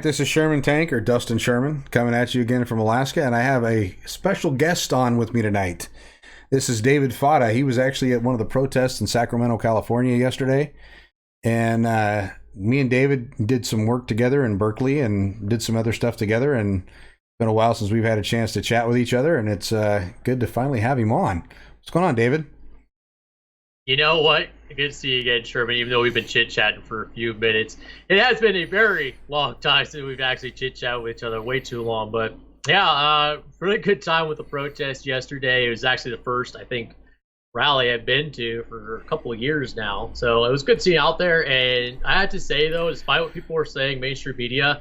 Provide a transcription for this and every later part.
right, this is Sherman Tank, or Dustin Sherman, coming at you again from Alaska, and I have a special guest on with me tonight. This is David Fadda. He was actually at one of the protests in Sacramento, California yesterday, and me and David did some work together in Berkeley and did some other stuff together, and it's been a while since we've had a chance to chat with each other, and it's good to finally have him on. What's going on, David? You know what? Good to see you again, Sherman, even though we've been chit-chatting for a few minutes. It has been a very long time since we've actually chit-chatted with each other, way too long. But, yeah, really good time with the protest yesterday. It was actually the first, I think, rally I've been to for a couple of years now. So it was good seeing you out there. And I have to say, though, despite what people were saying, mainstream media,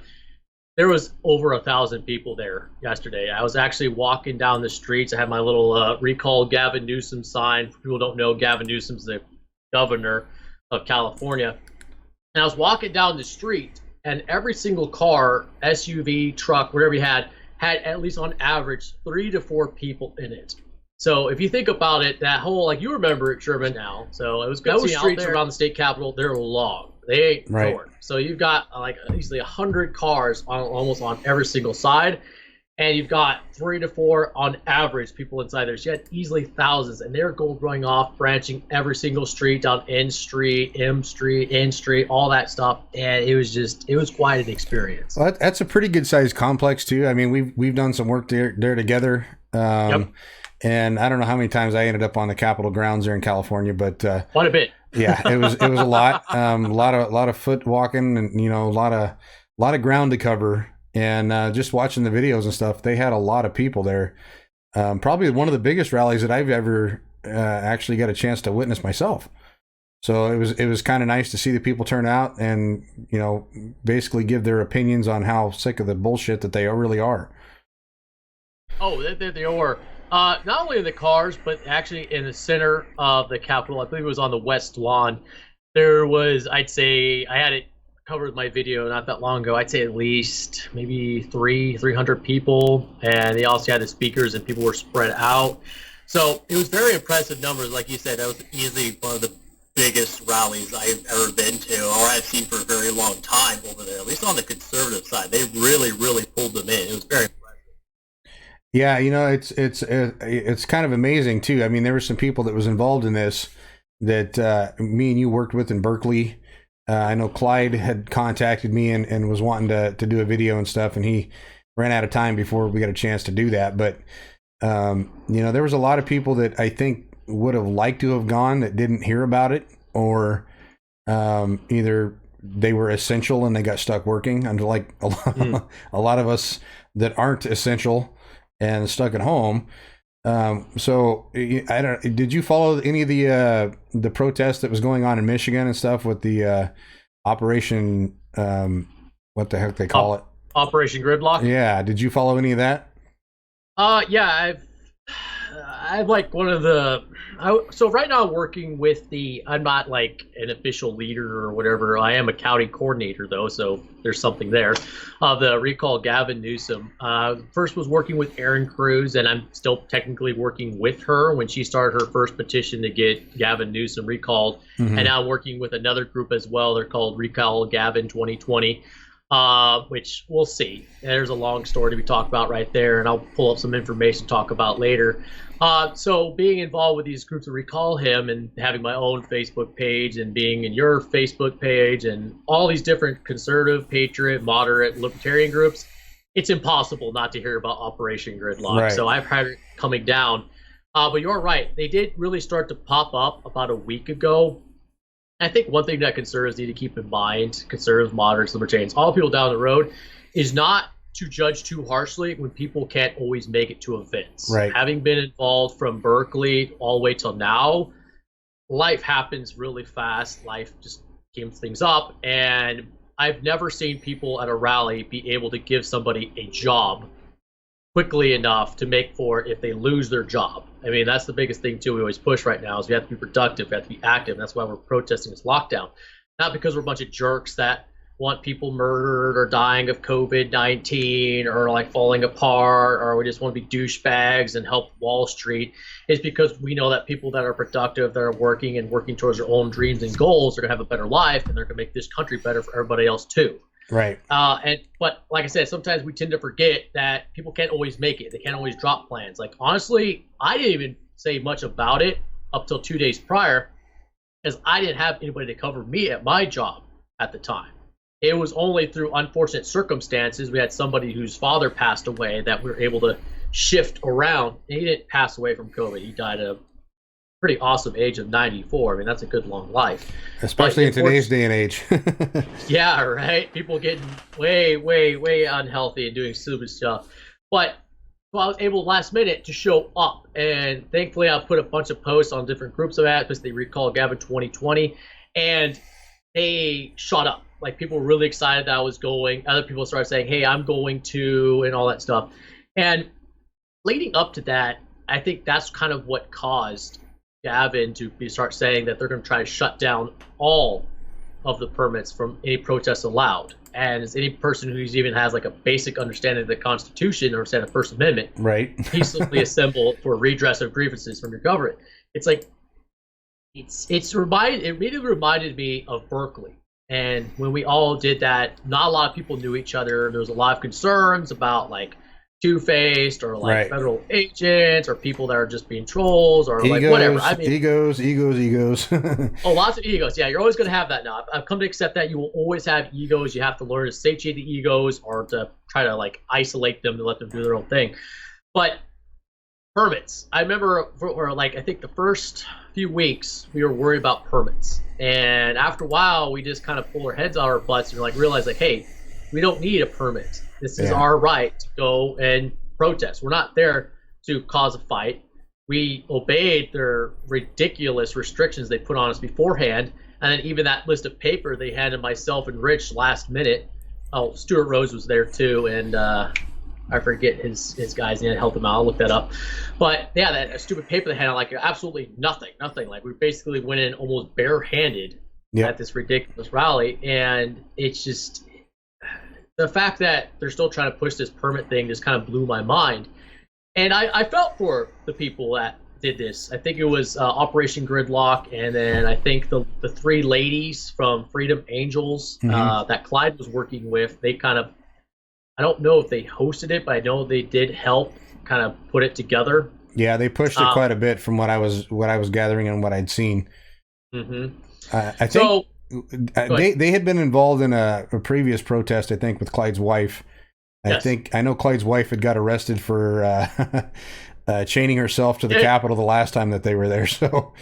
there was over 1,000 people there yesterday. I was actually walking down the streets. I had my little recall Gavin Newsom sign. For people who don't know, Gavin Newsom's the governor of California. And I was walking down the street, and every single car, SUV, truck, whatever you had at least on average 3 to 4 people in it. So if you think about it, that whole, like, you remember it, Sherman, now. So it was good. Those streets around the state capitol, they're long. They ain't short. So you've got like easily 100 cars almost on every single side. And you've got 3 to 4 on average people inside there. So you had easily thousands, and they're going off, branching every single street down N Street, M Street, N Street, all that stuff. And it was quite an experience. Well, that's a pretty good sized complex too. I mean, we've done some work there together. Yep. And I don't know how many times I ended up on the Capitol grounds there in California, but quite a bit. Yeah, it was a lot, a lot of foot walking, and a lot of ground to cover. And just watching the videos and stuff, they had a lot of people there. Probably one of the biggest rallies that I've ever actually got a chance to witness myself. So it was kind of nice to see the people turn out and basically give their opinions on how sick of the bullshit that they really are. Oh, they are. Not only in the cars, but actually in the center of the Capitol. I believe it was on the west lawn. There was, I'd say, I had it covered with my video not that long ago. I'd say at least maybe 300 people, and they also had the speakers, and people were spread out. So it was very impressive numbers. Like you said, that was easily one of the biggest rallies I've ever been to, or I've seen for a very long time over there. At least on the conservative side, they really, really pulled them in. It was very. Yeah, it's kind of amazing too. I mean, there were some people that was involved in this that me and you worked with in Berkeley. I know Clyde had contacted me and was wanting to do a video and stuff, and he ran out of time before we got a chance to do that. But there was a lot of people that I think would have liked to have gone that didn't hear about it, or either they were essential and they got stuck working, unlike a lot of us that aren't essential and stuck at home. So I don't. Did you follow any of the protest that was going on in Michigan and stuff with the Operation? What the heck they call it? Operation Gridlock. Yeah. Did you follow any of that? Yeah. I've like one of the. So right now I'm working with I'm not like an official leader or whatever. I am a county coordinator though, so there's something there. The recall Gavin Newsom. First was working with Erin Cruz, and I'm still technically working with her when she started her first petition to get Gavin Newsom recalled. Mm-hmm. And now I'm working with another group as well. They're called Recall Gavin 2020. Which we'll see. There's a long story to be talked about right there, and I'll pull up some information to talk about later. So being involved with these groups to recall him, and having my own Facebook page, and being in your Facebook page, and all these different conservative, patriot, moderate, libertarian groups, it's impossible not to hear about Operation Gridlock. Right. So I've had it coming down. But you're right. They did really start to pop up about a week ago. I think one thing that conservatives need to keep in mind, conservatives, moderates, libertarians, all people down the road, is not to judge too harshly when people can't always make it to events. Right. Having been involved from Berkeley all the way till now, life happens really fast. Life just keeps things up. And I've never seen people at a rally be able to give somebody a job quickly enough to make for if they lose their job. I mean, that's the biggest thing too we always push right now, is we have to be productive, we have to be active. That's why we're protesting this lockdown. Not because we're a bunch of jerks that want people murdered or dying of COVID-19 or like falling apart, or we just want to be douchebags and help Wall Street. It's because we know that people that are productive, that are working and working towards their own dreams and goals, are going to have a better life, and they're going to make this country better for everybody else too. Right. But like I said, sometimes we tend to forget that people can't always make it. They can't always drop plans. Like honestly, I didn't even say much about it up till 2 days prior, because I didn't have anybody to cover me at my job at the time. It was only through unfortunate circumstances. We had somebody whose father passed away that we were able to shift around. And he didn't pass away from COVID. He died at a pretty awesome age of 94. I mean, that's a good long life. Especially in today's day and age. Yeah, right? People getting way, way, way unhealthy and doing stupid stuff. But so I was able last minute to show up. And thankfully, I put a bunch of posts on different groups of that because they recall Gavin 2020. And they shot up. Like people were really excited that I was going. Other people started saying, "Hey, I'm going to," and all that stuff. And leading up to that, I think that's kind of what caused Gavin to start saying that they're going to try to shut down all of the permits from any protests allowed. And as any person who even has like a basic understanding of the Constitution or understand the First Amendment, right, peacefully assemble for redress of grievances from your government. It's like it really reminded me of Berkeley. And when we all did that, not a lot of people knew each other. There was a lot of concerns about like two-faced or like federal agents or people that are just being trolls or like whatever. I mean, egos. Oh, lots of egos. Yeah, you're always going to have that now. I've come to accept that you will always have egos. You have to learn to satiate the egos or to try to like isolate them to let them do their own thing. But permits. I remember for like I think the first few weeks we were worried about permits, and after a while we just kind of pull our heads out of our butts and like realize like, hey, we don't need a permit. This is our right to go and protest. We're not there to cause a fight. We obeyed their ridiculous restrictions they put on us beforehand, and then even that list of paper they handed myself and Rich last minute. Oh, Stuart Rose was there too, and I forget his guy's name. Help him out. I'll look that up. But yeah, that stupid paper they had on like absolutely nothing. Like we basically went in almost barehanded at this ridiculous rally, and it's just the fact that they're still trying to push this permit thing just kind of blew my mind. And I felt for the people that did this. I think it was Operation Gridlock, and then I think the three ladies from Freedom Angels that Clyde was working with. They kind of, I don't know if they hosted it, but I know they did help kind of put it together. Yeah, they pushed it quite a bit from what I was gathering and what I'd seen. I think they had been involved in a previous protest, I think, with Clyde's wife. I know Clyde's wife had got arrested for chaining herself to the Capitol the last time that they were there. So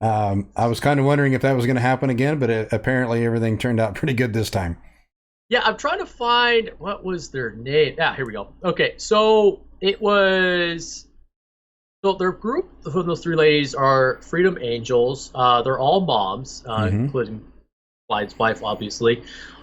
I was kind of wondering if that was going to happen again, but apparently everything turned out pretty good this time. Yeah, I'm trying to find what was their name. Here we go. Okay, so it was. So their group from those three ladies are Freedom Angels. They're all moms, including Clyde's wife, obviously.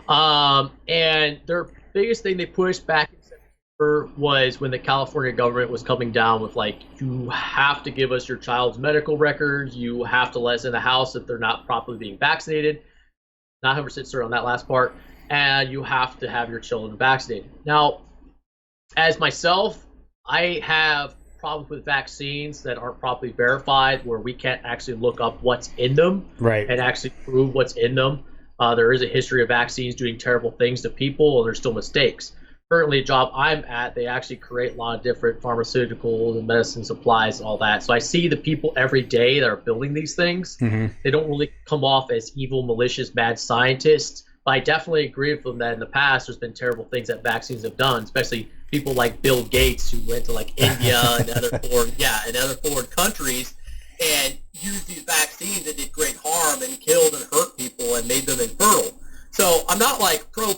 And their biggest thing they pushed back in September was when the California government was coming down with like, you have to give us your child's medical records. You have to let us in the house if they're not properly being vaccinated. Not 100% certain on that last part. And you have to have your children vaccinated. Now, as myself, I have problems with vaccines that aren't properly verified, where we can't actually look up what's in them and actually prove what's in them. There is a history of vaccines doing terrible things to people, and there's still mistakes. Currently, the job I'm at, they actually create a lot of different pharmaceuticals and medicine supplies and all that. So I see the people every day that are building these things. They don't really come off as evil, malicious, bad scientists. But I definitely agree with them that in the past there's been terrible things that vaccines have done, especially people like Bill Gates, who went to like India and other foreign countries and used these vaccines that did great harm and killed and hurt people and made them infertile. So I'm not like pro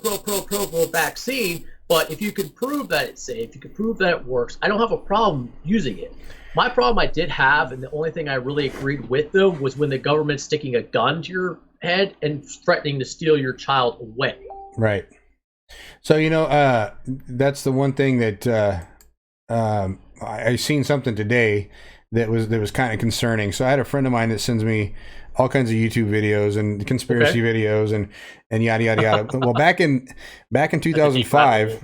vaccine, but if you can prove that it's safe, you can prove that it works, I don't have a problem using it. My problem I did have, and the only thing I really agreed with them, was when the government's sticking a gun to your head and threatening to steal your child away. Right. So, that's the one thing that I seen something today that was kind of concerning. So I had a friend of mine that sends me all kinds of YouTube videos and conspiracy videos and yada yada yada. Well, back in 2005,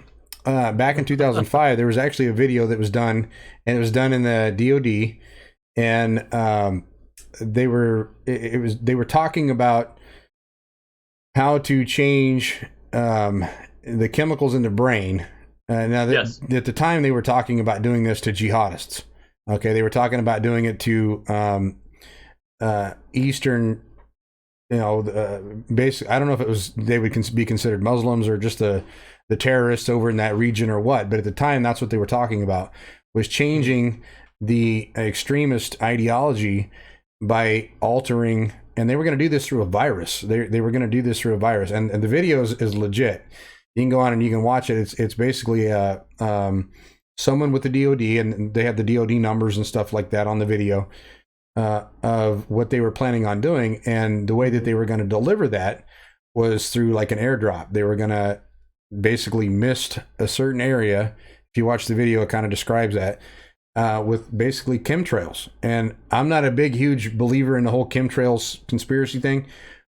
there was actually a video that was done, and it was done in the DoD, and they were talking about how to change the chemicals in the brain. Now, Yes. at the time, they were talking about doing this to jihadists. Okay, they were talking about doing it to Eastern, basic. I don't know if it was they would be considered Muslims or just the terrorists over in that region or what. But at the time, that's what they were talking about, was changing the extremist ideology by altering, and they were going to do this through a virus. They were going to do this through a virus, and the video is legit. You can go on and you can watch it. It's basically someone with the DoD, and they have the DoD numbers and stuff like that on the video of what they were planning on doing, and the way that they were going to deliver that was through like an airdrop. They were going to basically mist a certain area. If you watch the video, it kind of describes that. With basically chemtrails. And I'm not a big, huge believer in the whole chemtrails conspiracy thing,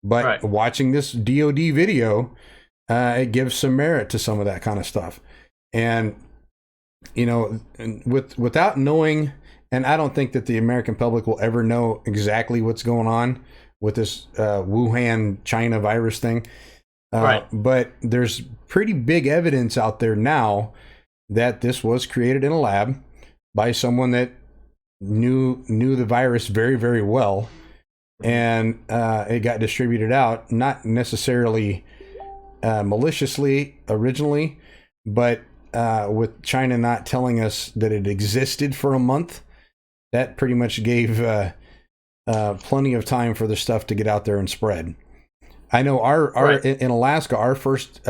but Right. watching this DoD video, it gives some merit to some of that kind of stuff. And, without knowing, and I don't think that the American public will ever know exactly what's going on with this Wuhan, China virus thing. Right. But there's pretty big evidence out there now that this was created in a lab by someone that knew the virus very, very well, and it got distributed out, not necessarily maliciously originally, but with China not telling us that it existed for a month, that pretty much gave plenty of time for the stuff to get out there and spread. I know Right. in Alaska, our first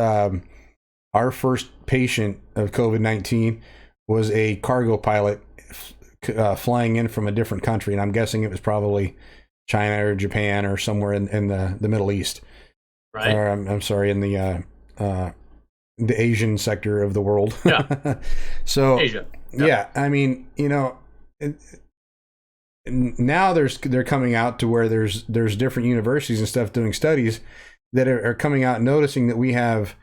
patient of COVID-19 was a cargo pilot flying in from a different country, and I'm guessing it was probably China or Japan or somewhere in the Middle East. Right. Or I'm sorry, in the Asian sector of the world. Yeah. So Asia. yeah, I mean, now they're coming out to where there's different universities and stuff doing studies that are coming out noticing that we have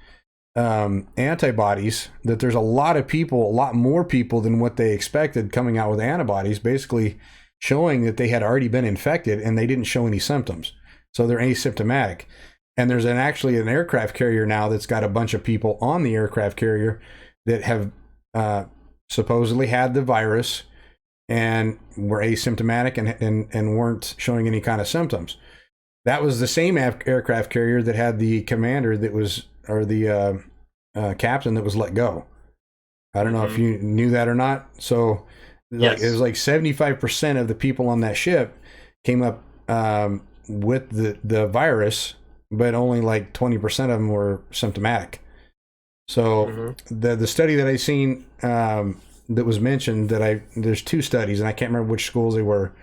antibodies, that there's a lot more people than what they expected coming out with antibodies, basically showing that they had already been infected and they didn't show any symptoms. So they're asymptomatic. And there's actually an aircraft carrier now that's got a bunch of people on the aircraft carrier that have supposedly had the virus and were asymptomatic and weren't showing any kind of symptoms. That was the same aircraft carrier that had the commander that was, or the captain that was let go. I don't know if you knew that or not. So Yes. it was like 75% of the people on that ship came up with the virus, but only like 20% of them were symptomatic. So the study that I seen that was mentioned, there's two studies, and I can't remember which schools they were,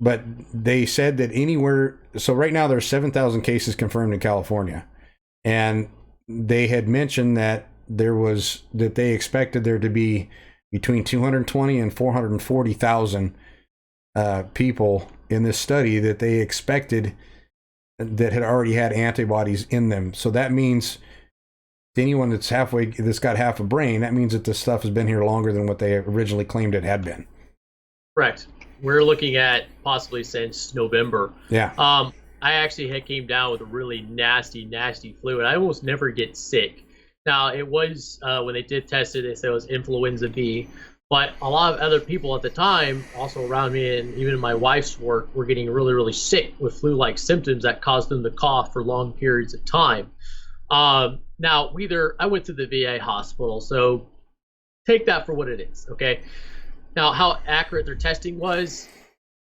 but they said that anywhere, so right now there's 7,000 cases confirmed in California, and they had mentioned that they expected there to be between 220 and 440,000 people in this study that they expected that had already had antibodies in them. So that means to anyone that's got half a brain, that means that this stuff has been here longer than what they originally claimed it had been. Correct. We're looking at possibly since November. Yeah. I actually came down with a really nasty flu, and I almost never get sick. Now, it was, when they did test it, they said it was influenza B, but a lot of other people at the time, also around me and even in my wife's work, were getting really, really sick with flu-like symptoms that caused them to cough for long periods of time. Now, I went to the VA hospital, so take that for what it is, okay? Now, how accurate their testing was,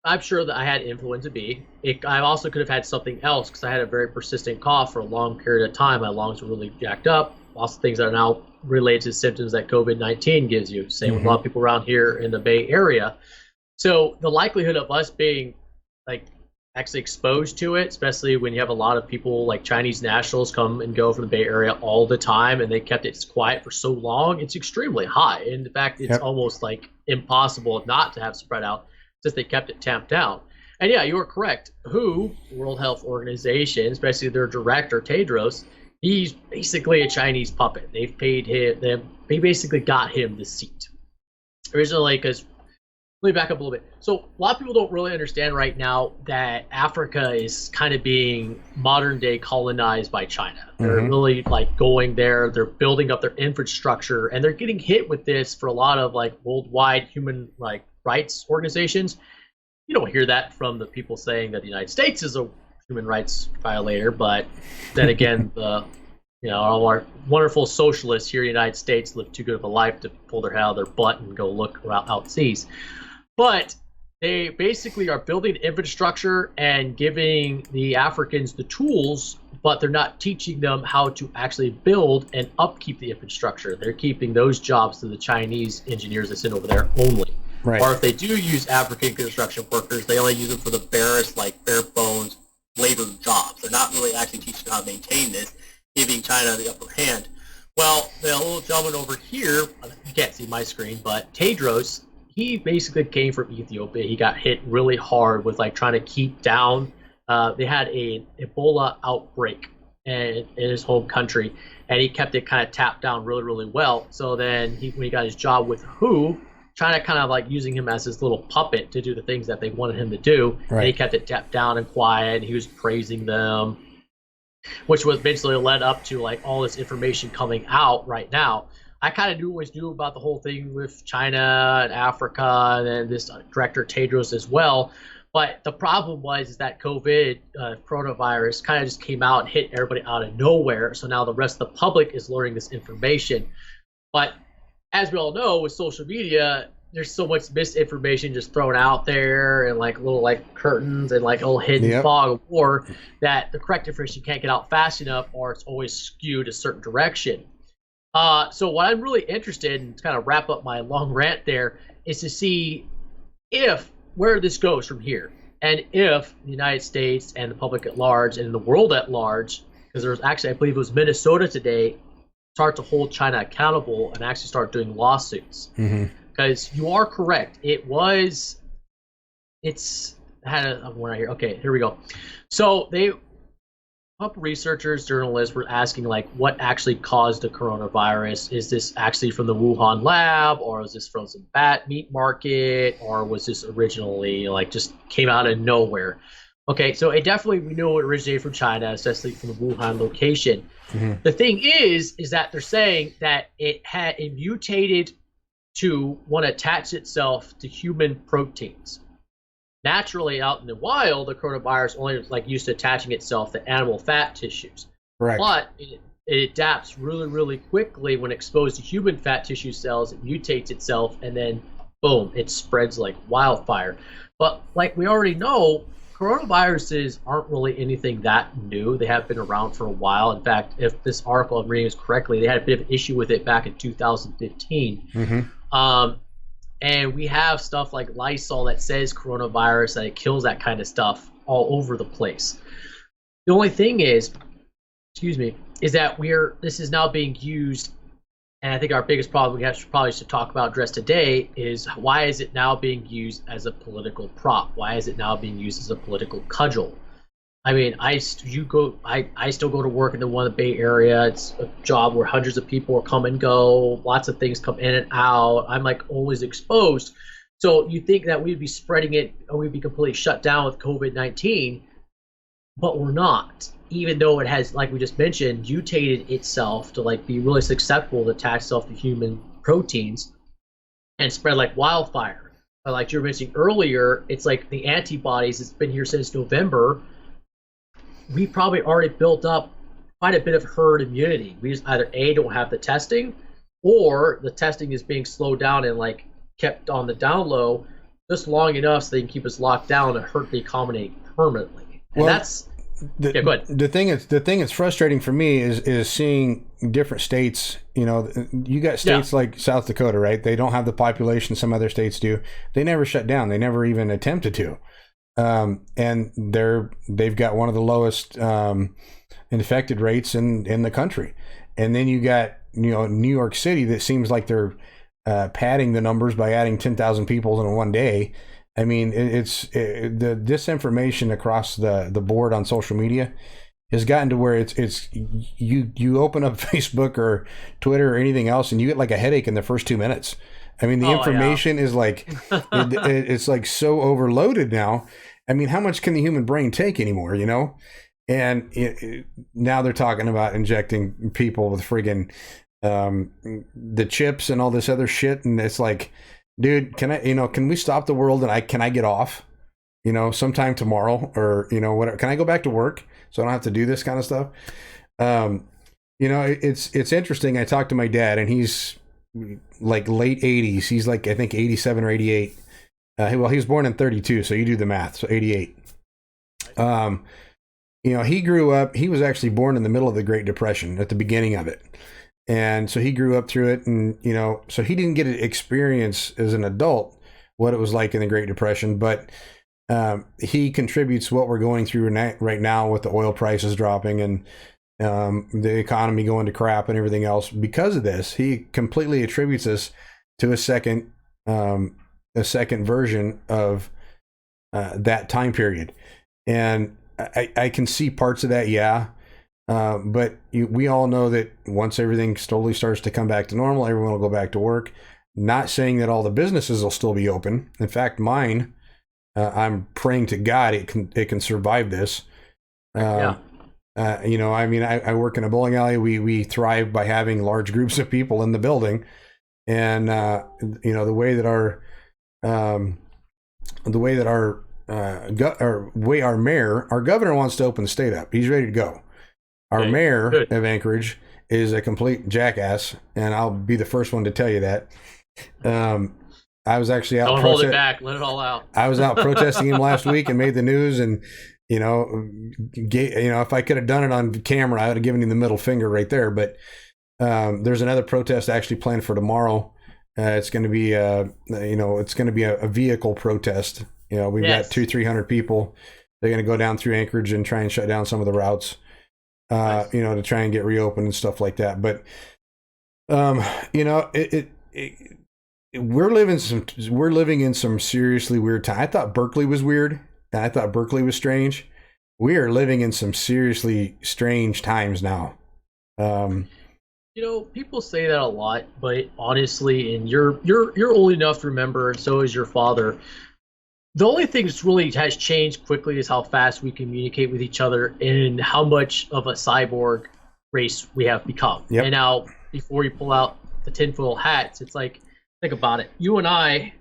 I'm sure that I had influenza B. I also could have had something else because I had a very persistent cough for a long period of time. My lungs were really jacked up. Lots of things that are now related to symptoms that COVID-19 gives you. Same with a lot of people around here in the Bay Area. So the likelihood of us being like actually exposed to it, especially when you have a lot of people like Chinese nationals come and go from the Bay Area all the time, and they kept it quiet for so long, it's extremely high. In fact, it's almost like impossible not to have spread out since they kept it tamped down. And yeah, you are correct. World Health Organization, especially their director, Tedros, he's basically a Chinese puppet. They've paid him, they basically got him the seat. Originally, because let me back up a little bit. So a lot of people don't really understand right now that Africa is kind of being modern day colonized by China. They're Mm-hmm. really like going there, they're building up their infrastructure, and they're getting hit with this for a lot of like worldwide human like rights organizations. You don't hear that from the people saying that the United States is a human rights violator, but then again, the all our wonderful socialists here in the United States live too good of a life to pull their head out of their butt and go look around outseas. But they basically are building infrastructure and giving the Africans the tools, but they're not teaching them how to actually build and upkeep the infrastructure. They're keeping those jobs to the Chinese engineers that sit over there only. Right. Or if they do use African construction workers, they only use them for the barest, like bare bones labor jobs. They're not really actually teaching how to maintain this, giving China the upper hand. Well, the little gentleman over here, you can't see my screen, but Tedros, he basically came from Ethiopia. He got hit really hard with like trying to keep down. They had a Ebola outbreak in his home country, and he kept it kind of tapped down really, really well. So then when he got his job with WHO, China kind of like using him as his little puppet to do the things that they wanted him to do. Right. And he kept it tapped down and quiet, and he was praising them, which was eventually led up to like all this information coming out right now. I kind of always knew about the whole thing with China and Africa and then this director Tedros as well. But the problem was that COVID coronavirus kind of just came out and hit everybody out of nowhere. So now the rest of the public is learning this information. But as we all know, with social media, there's so much misinformation just thrown out there and like little like curtains and like a little hidden fog of war that the correct information can't get out fast enough, or it's always skewed a certain direction. So what I'm really interested in, to kind of wrap up my long rant there, is to see where this goes from here, and if the United States and the public at large and the world at large, because there's actually, I believe it was Minnesota today, start to hold China accountable and actually start doing lawsuits. Because you are correct, it's had a one right here. Okay, here we go. So a couple researchers, journalists were asking like what actually caused the coronavirus. Is this actually from the Wuhan lab, or is this from some bat meat market, or was this originally like just came out of nowhere? Okay, so it definitely, we know it originated from China, especially from the Wuhan location. The thing is that they're saying that it mutated to want to attach itself to human proteins. Naturally, out in the wild, the coronavirus only is like used to attaching itself to animal fat tissues. Right. But it adapts really, really quickly when exposed to human fat tissue cells. It mutates itself, and then boom, it spreads like wildfire. But like we already know, coronaviruses aren't really anything that new. They have been around for a while. In fact, if this article I'm reading is correctly, they had a bit of an issue with it back in 2015. And we have stuff like Lysol that says coronavirus, that it kills that kind of stuff all over the place. The only thing is, is that this is now being used, and I think our biggest problem we probably should talk about, address today, is why is it now being used as a political prop? Why is it now being used as a political cudgel? I mean, I still go to work in the one in the Bay Area. It's a job where hundreds of people come and go. Lots of things come in and out. I'm like always exposed. So you think that we'd be spreading it, or we'd be completely shut down with COVID-19, but we're not. Even though it has, like we just mentioned, mutated itself to like be really susceptible to attach itself to human proteins and spread like wildfire. But like you were mentioning earlier, it's like the antibodies. It's been here since November. We probably already built up quite a bit of herd immunity. We just either don't have the testing, or the testing is being slowed down and like kept on the down low just long enough so they can keep us locked down and herd recombinate permanently. And that's go ahead. The thing that's frustrating for me is seeing different states. You know, you got states like South Dakota, right? They don't have the population some other states do. They never shut down. They never even attempted to. And they've got one of the lowest infected rates in the country. And then you got New York City that seems like they're padding the numbers by adding 10,000 people in one day. I mean, the disinformation across the board on social media has gotten to where it's you open up Facebook or Twitter or anything else and you get like a headache in the first 2 minutes. I mean, the Oh yeah. information is like, it's like so overloaded now. I mean, how much can the human brain take anymore, you know? And now they're talking about injecting people with friggin' the chips and all this other shit. And it's like, dude, can we stop the world and can I get off, sometime tomorrow or, whatever? Can I go back to work so I don't have to do this kind of stuff? It's interesting. I talked to my dad and he's like late 80s. He's like, I think 87 or 88. Well, he was born in 32. So you do the math. So 88. He grew up, he was actually born in the middle of the Great Depression at the beginning of it. And so he grew up through it. And, so he didn't get to experience as an adult what it was like in the Great Depression. But he contributes what we're going through right now with the oil prices dropping and the economy going to crap and everything else. Because of this, he completely attributes this to a second version of that time period. And I can see parts of that, yeah. But we all know that once everything slowly starts to come back to normal, everyone will go back to work. Not saying that all the businesses will still be open. In fact, mine, I'm praying to God it can survive this. Yeah. I work in a bowling alley. We thrive by having large groups of people in the building, and the way that our governor wants to open the state up. He's ready to go. Our mayor of Anchorage is a complete jackass, and I'll be the first one to tell you that. I was actually out. Don't hold it back. Let it all out. I was out protesting him last week and made the news, and if I could have done it on camera, I would have given him the middle finger right there. But there's another protest actually planned for tomorrow. It's going to be a vehicle protest. We've got 200-300 people. They're going to go down through Anchorage and try and shut down some of the routes, to try and get reopened and stuff like that. But, we're living in some seriously weird time. I thought Berkeley was weird. I thought Berkeley was strange. We are living in some seriously strange times now. People say that a lot, but honestly, and you're old enough to remember, and so is your father. The only thing that's really has changed quickly is how fast we communicate with each other and how much of a cyborg race we have become. Yep. And now, before you pull out the tinfoil hats, it's like, think about it. You and I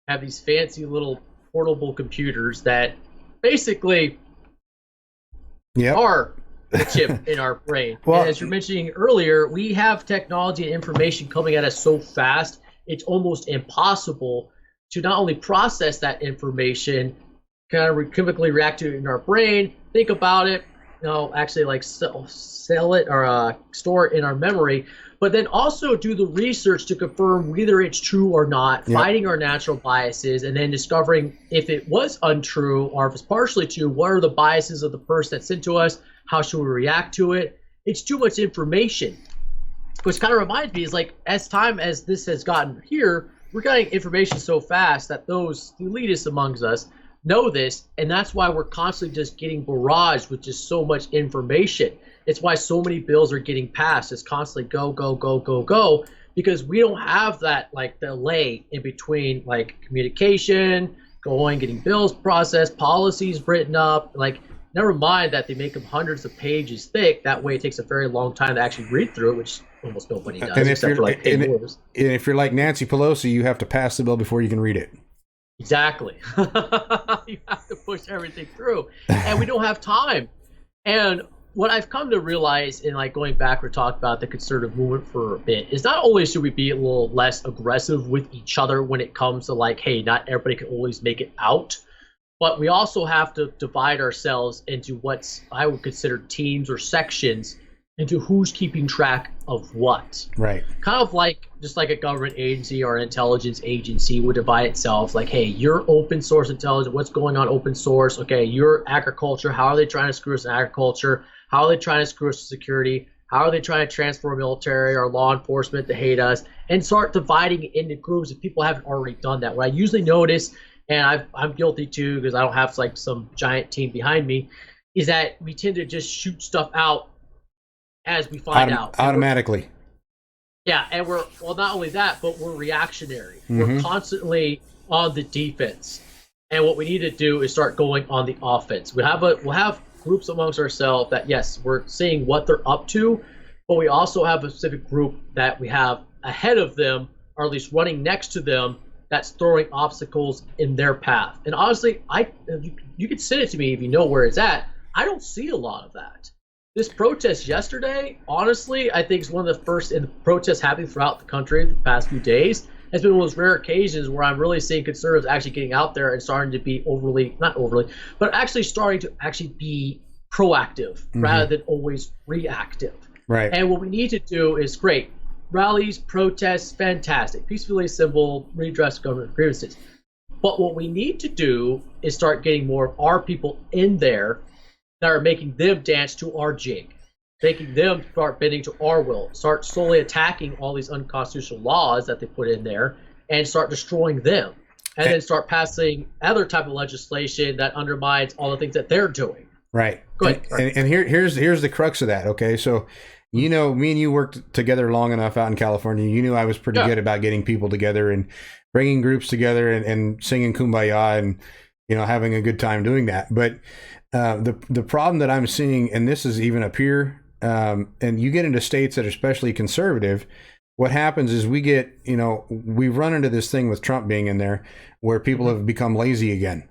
have these fancy little portable computers that basically are the chip in our brain. Well, and as you're mentioning earlier, we have technology and information coming at us so fast, it's almost impossible to not only process that information, kind of chemically react to it in our brain, think about it, actually like sell it or store it in our memory, but then also do the research to confirm whether it's true or not, fighting our natural biases, and then discovering if it was untrue or if it's partially true, what are the biases of the person that sent to us, how should we react to it. It's too much information. Which kind of reminds me is like, as time as this has gotten here, we're getting information so fast that those elitists amongst us know this, and that's why we're constantly just getting barraged with just so much information. It's why so many bills are getting passed. It's constantly go, go, go, go, go, because we don't have that like delay in between like communication, getting bills processed, policies written up. Like, never mind that they make them hundreds of pages thick. That way it takes a very long time to actually read through it, which almost nobody does, and except for like and if you're like Nancy Pelosi, you have to pass the bill before you can read it. Exactly. You have to push everything through, and we don't have time. And what I've come to realize in like going back, we talked about the conservative movement for a bit, is not only should we be a little less aggressive with each other when it comes to like, hey, not everybody can always make it out, but we also have to divide ourselves into what's I would consider teams or sections into who's keeping track of what. Right. Kind of like just like a government agency or an intelligence agency would divide itself like, hey, you're open source intelligence, what's going on open source? Okay, you're agriculture, how are they trying to screw us in agriculture? How are they trying to screw us in security? How are they trying to transfer military or law enforcement to hate us? And start dividing it into groups if people haven't already done that. What I usually notice, and I'm guilty too because I don't have like some giant team behind me, is that we tend to just shoot stuff out as we find out. Automatically. Yeah, and we're well. Not only that, but we're reactionary. We're Mm-hmm. constantly on the defense, and what we need to do is start going on the offense. We'll have groups amongst ourselves that yes, we're seeing what they're up to, but we also have a specific group that we have ahead of them, or at least running next to them, that's throwing obstacles in their path. And honestly, you could send it to me if you know where it's at. I don't see a lot of that. This protest yesterday, honestly, I think is one of the first in protests happening throughout the country the past few days. It's been one of those rare occasions where I'm really seeing conservatives actually getting out there and starting to be not overly, but actually starting to actually be proactive rather than always reactive. Right. And what we need to do is great. Rallies, protests, fantastic. Peacefully assemble, redress government grievances. But what we need to do is start getting more of our people in there that are making them dance to our jig, making them start bending to our will, start slowly attacking all these unconstitutional laws that they put in there and start destroying them. And then start passing other type of legislation that undermines all the things that they're doing. Right. Go ahead. And here's the crux of that. Okay. So, me and you worked together long enough out in California. You knew I was pretty good about getting people together and bringing groups together and singing Kumbaya and, having a good time doing that. But the problem that I'm seeing, and this is even up here, and you get into states that are especially conservative, what happens is we get, we've run into this thing with Trump being in there where people have become lazy again.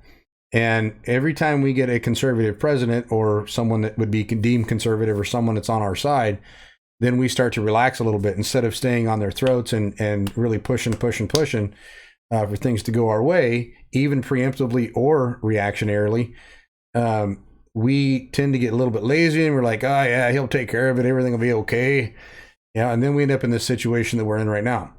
And every time we get a conservative president or someone that would be deemed conservative or someone that's on our side, then we start to relax a little bit instead of staying on their throats and really pushing for things to go our way, even preemptively or reactionarily. We tend to get a little bit lazy and we're like, oh yeah, he'll take care of it. Everything will be okay. Yeah. And then we end up in this situation that we're in right now.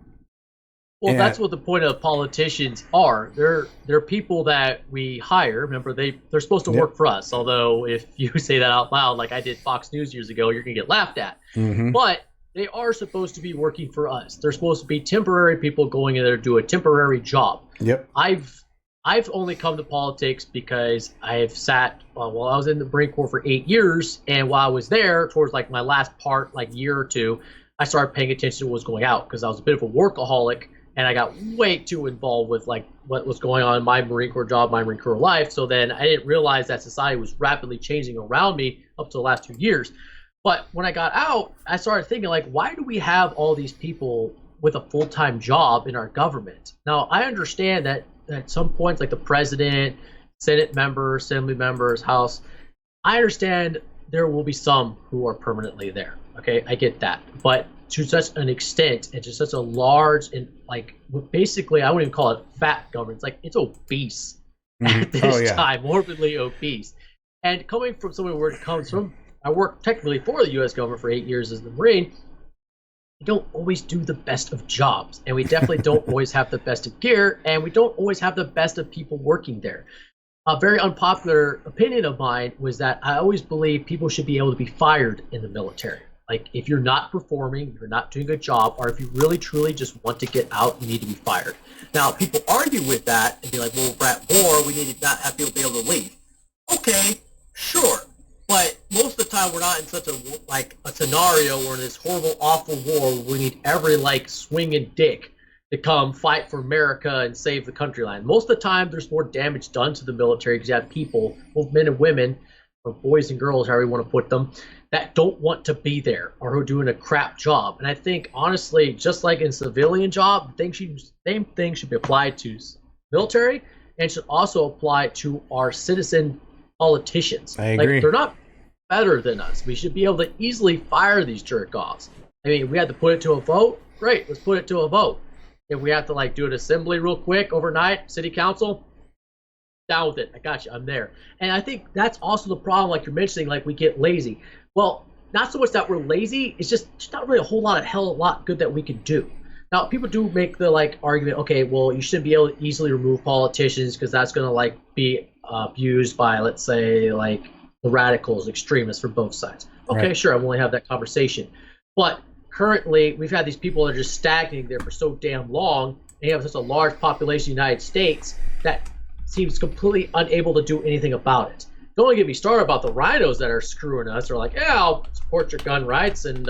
Well, that's what the point of politicians are. They're people that we hire. Remember, they're supposed to work for us. Although, if you say that out loud, like I did Fox News years ago, you're gonna get laughed at. Mm-hmm. But they are supposed to be working for us. They're supposed to be temporary people going in there to do a temporary job. Yep. I've only come to politics because I've sat while I was in the Marine Corps for 8 years, and while I was there, towards like my last part, like year or two, I started paying attention to what was going out because I was a bit of a workaholic. And I got way too involved with like what was going on in my Marine Corps job, my Marine Corps life. So then I didn't realize that society was rapidly changing around me up to the last 2 years. But when I got out, I started thinking like, why do we have all these people with a full-time job in our government? Now, I understand that at some points, like the president, Senate members, Assembly members, House, I understand there will be some who are permanently there. Okay, I get that. But to such an extent and to such a large and like basically I wouldn't even call it fat government. It's like it's obese at this time, morbidly obese. And coming from somewhere where it comes from, I worked technically for the U.S. government for 8 years as the Marine. We don't always do the best of jobs, and we definitely don't always have the best of gear, and we don't always have the best of people working there. A very unpopular opinion of mine was that I always believe people should be able to be fired in the military. Like, if you're not performing, if you're not doing a good job, or if you really, truly just want to get out, you need to be fired. Now, people argue with that and be like, well, we're at war, we need to not have people be able to leave. Okay, sure. But most of the time, we're not in such a scenario where in this horrible, awful war where we need every, swinging dick to come fight for America and save the country line. Most of the time, there's more damage done to the military because you have people, both men and women, or boys and girls, however you want to put them, that don't want to be there or who are doing a crap job. And I think, honestly, just like in civilian job, same thing should be applied to military and should also apply to our citizen politicians. I agree. Like, they're not better than us. We should be able to easily fire these jerk-offs. I mean, if we had to put it to a vote, great, let's put it to a vote. If we have to, do an assembly real quick overnight, city council, down with it. I got you. I'm there. And I think that's also the problem, like you're mentioning, we get lazy. Well, not so much that we're lazy. It's just not really a whole lot good that we can do. Now, people do make the argument, okay, well, you shouldn't be able to easily remove politicians because that's going to be abused by, let's say, the radicals, extremists from both sides. Okay, right. Sure, I'm willing to have that conversation. But currently, we've had these people that are just stagnating there for so damn long, and you have such a large population in the United States that seems completely unable to do anything about it. Don't only get me started about the rhinos that are screwing us. They're like, yeah, I'll support your gun rights and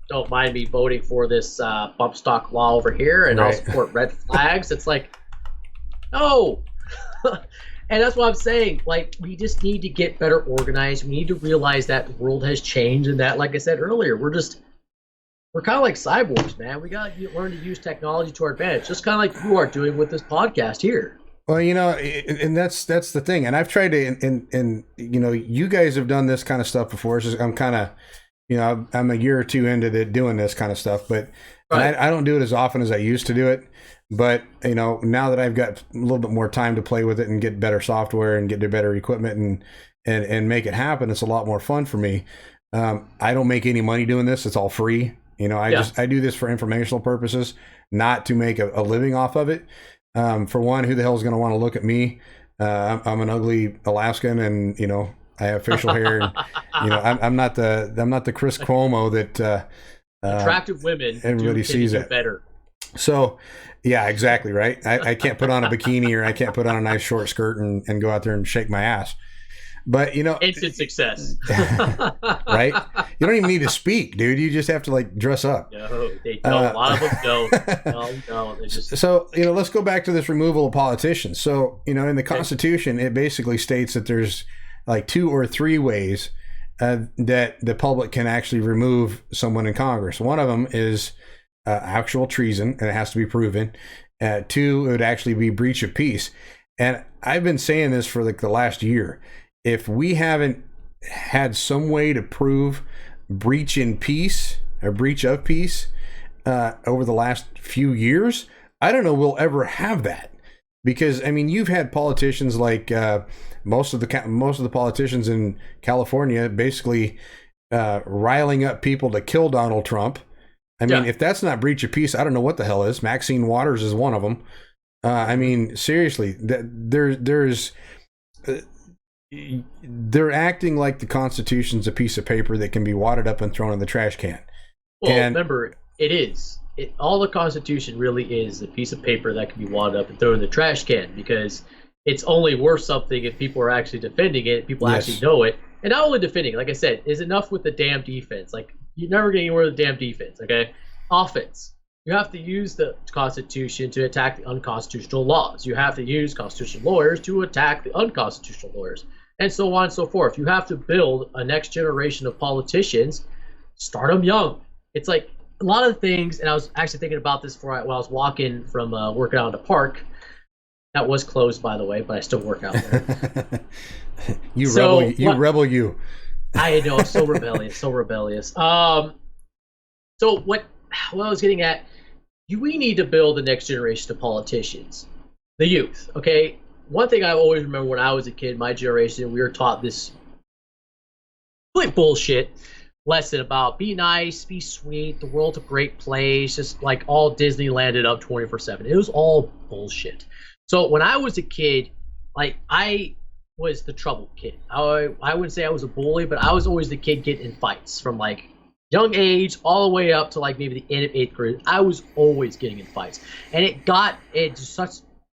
don't mind me voting for this bump stock law over here, and I'll Right. support red flags. It's like, no. And that's what I'm saying. Like, we just need to get better organized. We need to realize that the world has changed, and that, like I said earlier, we're kind of like cyborgs, man. We got to learn to use technology to our advantage, just kind of like you are doing with this podcast here. Well, and that's the thing. And I've tried to, and you guys have done this kind of stuff before. So I'm kind of, I'm a year or two into doing this kind of stuff, but Right. I don't do it as often as I used to do it. But now that I've got a little bit more time to play with it and get better software and get to better equipment and make it happen, it's a lot more fun for me. I don't make any money doing this; it's all free. I do this for informational purposes, not to make a living off of it. For one, who the hell is going to want to look at me? I'm an ugly Alaskan, and I have facial hair. And, I'm not the Chris Cuomo that Attractive women everybody sees it better. So, yeah, exactly right. I can't put on a bikini or I can't put on a nice short skirt and go out there and shake my ass. But instant success. Right? You don't even need to speak, dude. You just have to like dress up. No, they don't. A lot of them don't. No, they just. So let's go back to this removal of politicians. So in the Constitution, it basically states that there's like 2 or 3 ways that the public can actually remove someone in Congress. One of them is actual treason, and it has to be proven. 2, it would actually be breach of peace. And I've been saying this for like the last year. If we haven't had some way to prove breach in peace or breach of peace over the last few years, I don't know we'll ever have that. Because I mean, you've had politicians like most of the politicians in California basically riling up people to kill Donald Trump. I mean, if that's not breach of peace, I don't know what the hell is. Maxine Waters is one of them. I mean, seriously, they're acting like the Constitution's a piece of paper that can be wadded up and thrown in the trash can. Well, remember, it is. All the Constitution really is a piece of paper that can be wadded up and thrown in the trash can, because it's only worth something if people are actually defending it, people actually know it. And not only defending, like I said, is enough with the damn defense. Like, you're never getting anywhere with the damn defense, okay? Offense. You have to use the Constitution to attack the unconstitutional laws. You have to use constitutional lawyers to attack the unconstitutional lawyers, and so on and so forth. You have to build a next generation of politicians, start them young. It's like a lot of things, and I was actually thinking about this while I was walking from working out in the park. That was closed, by the way, but I still work out there. rebel you. I know, I'm so rebellious, so rebellious. So what I was getting at, we need to build the next generation of politicians, the youth, okay? One thing I always remember when I was a kid, my generation, we were taught this complete bullshit lesson about be nice, be sweet, the world's a great place, just like all Disneylanded up 24/7. It was all bullshit. So when I was a kid, like, I was the trouble kid. I wouldn't say I was a bully, but I was always the kid getting in fights from like young age all the way up to like maybe the end of 8th grade. I was always getting in fights, and it got into such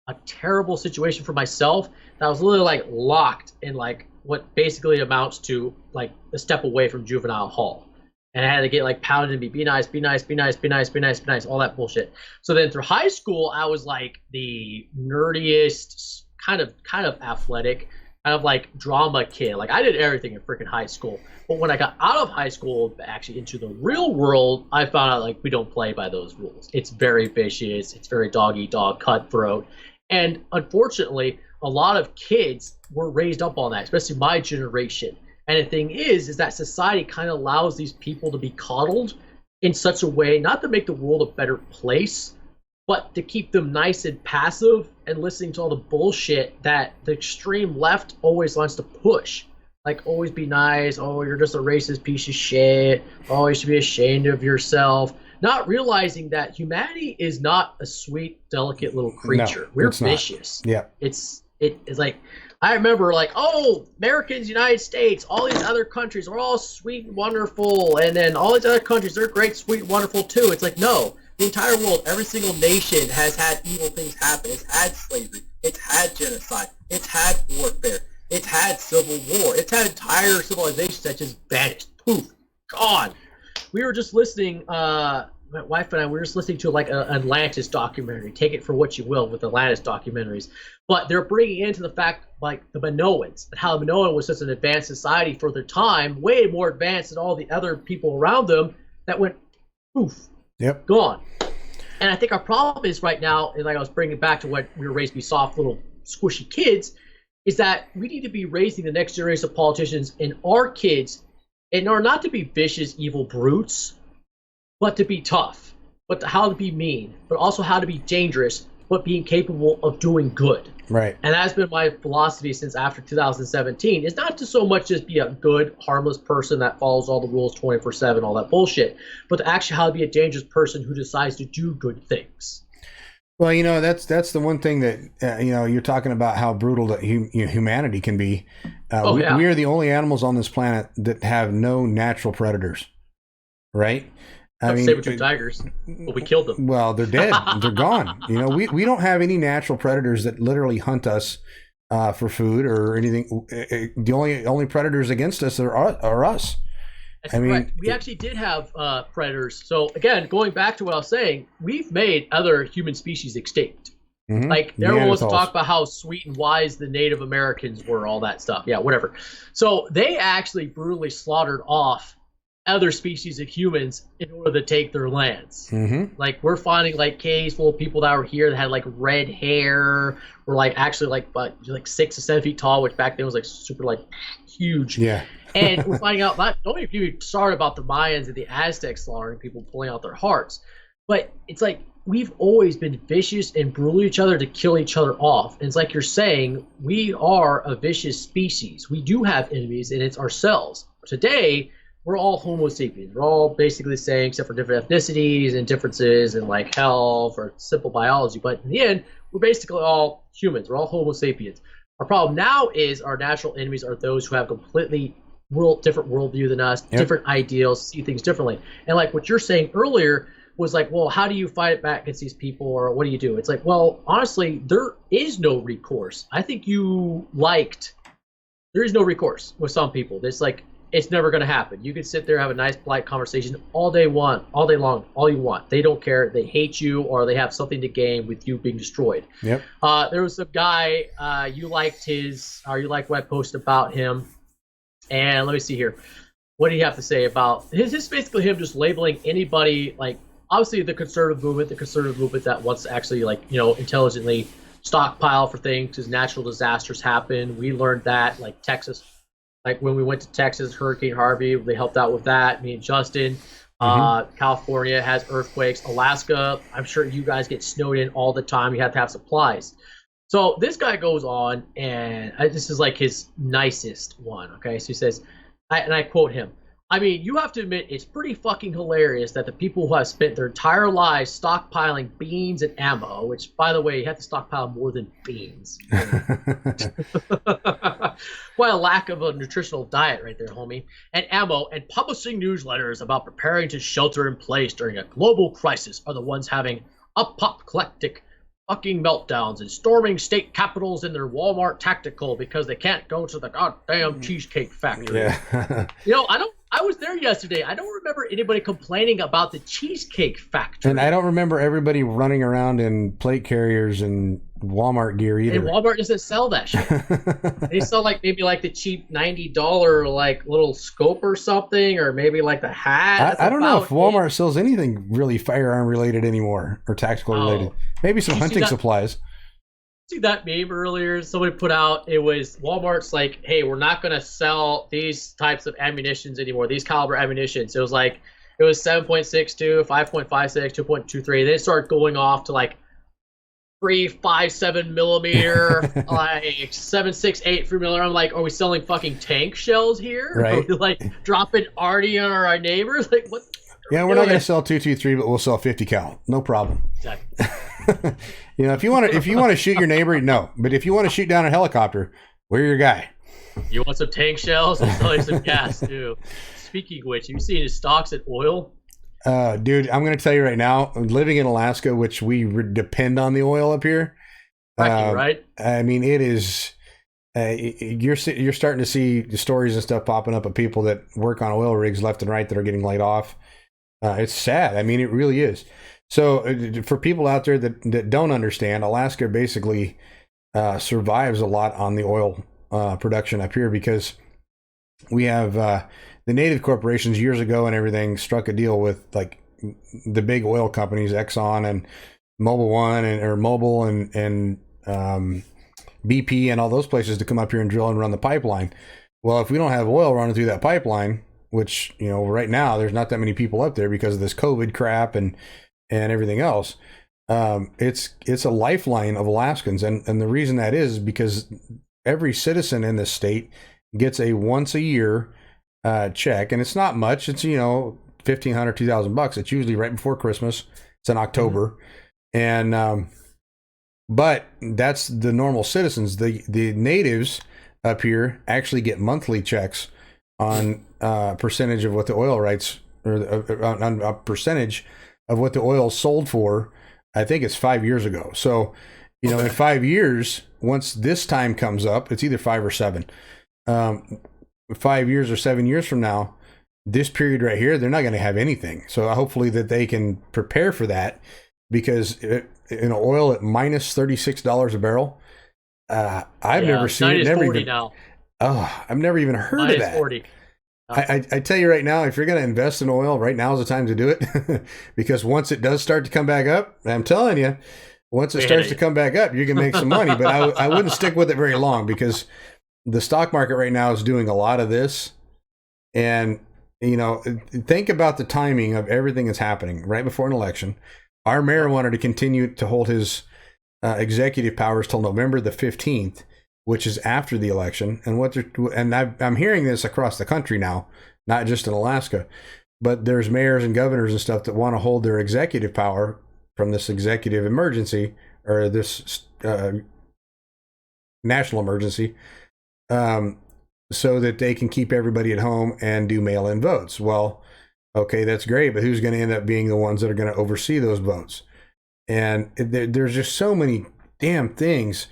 a terrible situation for myself that I was literally like locked in like what basically amounts to like a step away from juvenile hall. And I had to get like pounded and be nice, be nice, be nice, be nice, be nice, be nice, all that bullshit. So then through high school, I was like the nerdiest, kind of athletic, kind of like drama kid. Like, I did everything in freaking high school. But when I got out of high school, actually into the real world, I found out like we don't play by those rules. It's very vicious. It's very dog eat dog, cutthroat. And unfortunately, a lot of kids were raised up on that, especially my generation. And the thing is that society kind of allows these people to be coddled in such a way, not to make the world a better place, but to keep them nice and passive and listening to all the bullshit that the extreme left always wants to push. Like, always be nice. Oh, you're just a racist piece of shit. Oh, you should be ashamed of yourself. Not realizing that humanity is not a sweet, delicate little creature. No, we're vicious. Yeah. It's like, I remember like, oh, Americans, United States, all these other countries are all sweet and wonderful. And then all these other countries, they're great, sweet, and wonderful too. It's like, no, the entire world, every single nation has had evil things happen. It's had slavery. It's had genocide. It's had warfare. It's had civil war. It's had entire civilizations that just vanished. Poof. Gone. we were just listening. My wife and I, we were just listening to like an Atlantis documentary. Take it for what you will with Atlantis documentaries, but they're bringing into the fact like the Minoans and how the Minoan was such an advanced society for their time, way more advanced than all the other people around them that went poof, gone. And I think our problem is right now, and like I was bringing back to what we were raised to be soft little squishy kids, is that we need to be raising the next generation of politicians and our kids in order not to be vicious, evil brutes, but to be tough, but how to be mean, but also how to be dangerous, but being capable of doing good. Right. And that's been my philosophy since after 2017. It's not to so much just be a good, harmless person that follows all the rules 24/7, all that bullshit, but to actually how to be a dangerous person who decides to do good things. Well, that's the one thing that, you're talking about how brutal that humanity can be. We are the only animals on this planet that have no natural predators, right? I mean, saber-tooth tigers, but we killed them. Well, they're dead. They're gone. We don't have any natural predators that literally hunt us for food or anything. The only predators against us are us. That's correct. We actually did have predators. So again, going back to what I was saying, we've made other human species extinct. Mm-hmm. Like everyone wants to talk about how sweet and wise the Native Americans were, all that stuff. Yeah, whatever. So they actually brutally slaughtered off other species of humans in order to take their lands. Mm-hmm. Like we're finding like caves full of people that were here that had like red hair, were like actually like 6 to 7 feet tall, which back then was like super like huge. Yeah. And we're finding out don't even start about the Mayans and the Aztecs slaughtering people, pulling out their hearts. But it's like we've always been vicious and brutal to each other to kill each other off. And it's like you're saying, we are a vicious species. We do have enemies, and it's ourselves. Today, we're all Homo sapiens. We're all basically the same, except for different ethnicities and differences in like health or simple biology. But in the end, we're basically all humans. We're all Homo sapiens. Our problem now is our natural enemies are those who have completely different worldview than us, different ideals, see things differently. And like what you're saying earlier was like, well, how do you fight it back against these people, or what do you do? It's like, well, honestly, there is no recourse. I think there is no recourse with some people. It's like, it's never going to happen. You can sit there, have a nice, polite conversation all day long, all you want. They don't care. They hate you, or they have something to gain with you being destroyed. Yep. There was a guy, you liked what I posted about him. And let me see here. What do you have to say about his basically him just labeling anybody, like, obviously the conservative movement that wants to actually, like, intelligently stockpile for things because natural disasters happen. We learned that, like Texas. Like when we went to Texas, Hurricane Harvey, they helped out with that. Me and Justin. California has earthquakes. Alaska, I'm sure you guys get snowed in all the time. You have to have supplies. So this guy goes on, and this is like his nicest one. Okay, so he says, and I quote him, I mean, you have to admit it's pretty fucking hilarious that the people who have spent their entire lives stockpiling beans and ammo, which, by the way, you have to stockpile more than beans. What a lack of a nutritional diet right there, homie. And ammo and publishing newsletters about preparing to shelter in place during a global crisis are the ones having apoplectic fucking meltdowns and storming state capitals in their Walmart tactical because they can't go to the goddamn cheesecake factory. Yeah. I was there yesterday. I don't remember anybody complaining about the cheesecake factory. And I don't remember everybody running around in plate carriers and Walmart gear either. And Walmart doesn't sell that shit. They sell like maybe like the cheap $90 like little scope or something, or maybe like the hat. I don't know if Walmart sells anything really firearm related anymore or tactical related. Maybe some hunting supplies. See that meme earlier somebody put out? It was Walmart's like, hey, we're not going to sell these types of ammunitions anymore, these caliber ammunitions. It was 7.62, 5.56, 2.23. They start going off to like 3.57 millimeter, like 7.68 millimeter. I'm like, are we selling fucking tank shells here? Right. Are we like dropping arty on our neighbors? Like what? Yeah, we're not going to sell 223, but we'll sell 50 cal. No problem. Exactly. If you want to shoot your neighbor, no. But if you want to shoot down a helicopter, we're your guy. You want some tank shells? I'll sell you some gas too. Speaking of which, have you seen his stocks at oil? Dude, I'm going to tell you right now, living in Alaska, which we depend on the oil up here. Right? I mean, it is. You're starting to see the stories and stuff popping up of people that work on oil rigs left and right that are getting laid off. It's sad. I mean, it really is. So for people out there that don't understand, Alaska basically survives a lot on the oil production up here because we have the native corporations years ago and everything struck a deal with like the big oil companies, Exxon and Mobil One or Mobil and BP and all those places to come up here and drill and run the pipeline. Well, if we don't have oil running through that pipeline, which, you know, right now there's not that many people up there because of this COVID crap and everything else. It's a lifeline of Alaskans. And the reason that is because every citizen in this state gets a once a year check. And it's not much. It's, you know, $1,500, $2,000. It's usually right before Christmas. It's in October. Mm-hmm. And, but that's the normal citizens. The natives up here actually get monthly checks on percentage of what the oil rights or on a percentage of what the oil sold for. I think it's 5 years ago. So, you know, in 5 years, once this time comes up, it's either 5 or 7. 5 years or 7 years from now, this period right here, they're not going to have anything. So hopefully that they can prepare for that, because oil at minus $36 a barrel. I've never seen it. Never even. Now. Oh, I've never even heard of that. 40. I tell you right now, if you're going to invest in oil, right now is the time to do it. Because once it does start to come back up, I'm telling you, once it starts to come back up, you can make some money. But I wouldn't stick with it very long, because the stock market right now is doing a lot of this. And, you know, think about the timing of everything that's happening right before an election. Our mayor wanted to continue to hold his executive powers till November the 15th. Which is after the election, and I'm hearing this across the country now, not just in Alaska, but there's mayors and governors and stuff that want to hold their executive power from this executive emergency or this national emergency, so that they can keep everybody at home and do mail-in votes. Well, okay, that's great, but who's going to end up being the ones that are going to oversee those votes? And there's just so many damn things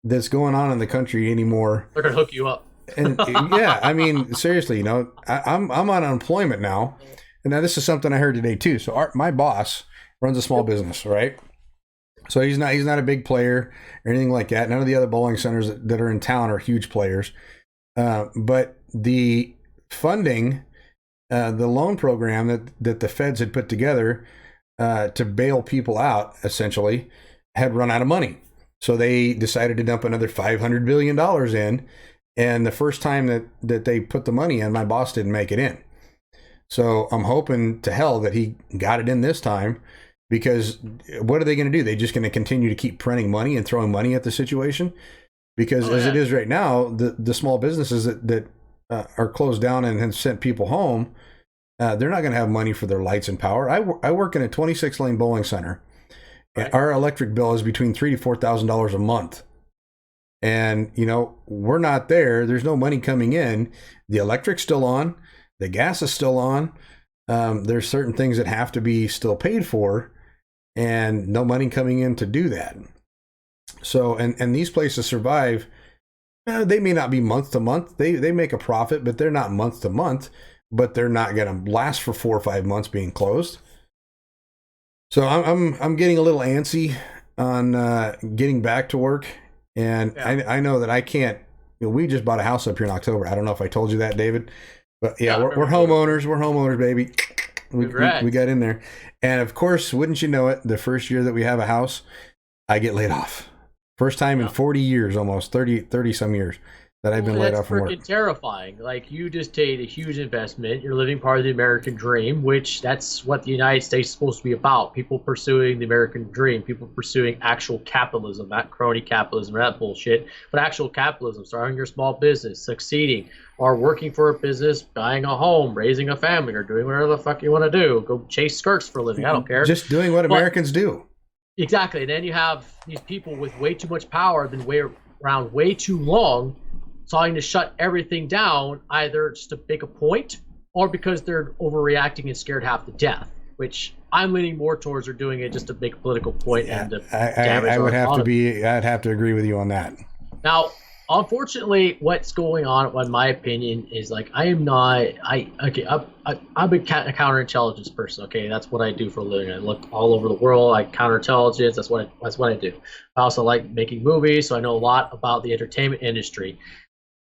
that's going on in the country anymore. They're gonna hook you up. And yeah, I mean, seriously, you know, I'm on unemployment now, and now this is something I heard today too. So my boss runs a small business, right? So he's not a big player or anything like that. None of the other bowling centers that are in town are huge players, but the funding, the loan program that the feds had put together to bail people out, essentially, had run out of money. So they decided to dump another $500 billion in. And the first time that they put the money in, my boss didn't make it in. So I'm hoping to hell that he got it in this time, because what are they going to do? They're just going to continue to keep printing money and throwing money at the situation? Because as it is right now, the small businesses that are closed down and have sent people home, they're not going to have money for their lights and power. I work in a 26-lane bowling center. Right. Our electric bill is between $3,000 to $4,000 a month. And, you know, we're not there. There's no money coming in. The electric's still on. The gas is still on. There's certain things that have to be still paid for, and no money coming in to do that. So, and these places survive. They may not be month to month. They make a profit, but they're not month to month. But they're not going to last for 4 or 5 months being closed. So I'm getting a little antsy on getting back to work, and I know that I can't. You know, we just bought a house up here in October. I don't know if I told you that, David, but yeah, we're homeowners. We're homeowners, baby. We got in there, and of course, wouldn't you know it? The first year that we have a house, I get laid off. First time in 40 years, almost 30 some years. That I've been laid off from work. That's freaking terrifying. Like, you just take a huge investment. You're living part of the American dream, which that's what the United States is supposed to be about. People pursuing the American dream. People pursuing actual capitalism, not crony capitalism or that bullshit, but actual capitalism. Starting your small business, succeeding, or working for a business, buying a home, raising a family, or doing whatever the fuck you want to do. Go chase skirts for a living. I don't care. Just doing what Americans do. Exactly. And then you have these people with way too much power, been around way too long, trying to shut everything down, either just to make a point or because they're overreacting and scared half to death, which I'm leaning more towards they're doing it just to make a political point. Yeah, and I'd have to agree with you on that. Now, unfortunately, what's going on, in my opinion, is like I am not. I'm a counterintelligence person. Okay, that's what I do for a living. I look all over the world. I counterintelligence. That's what I do. I also like making movies, so I know a lot about the entertainment industry.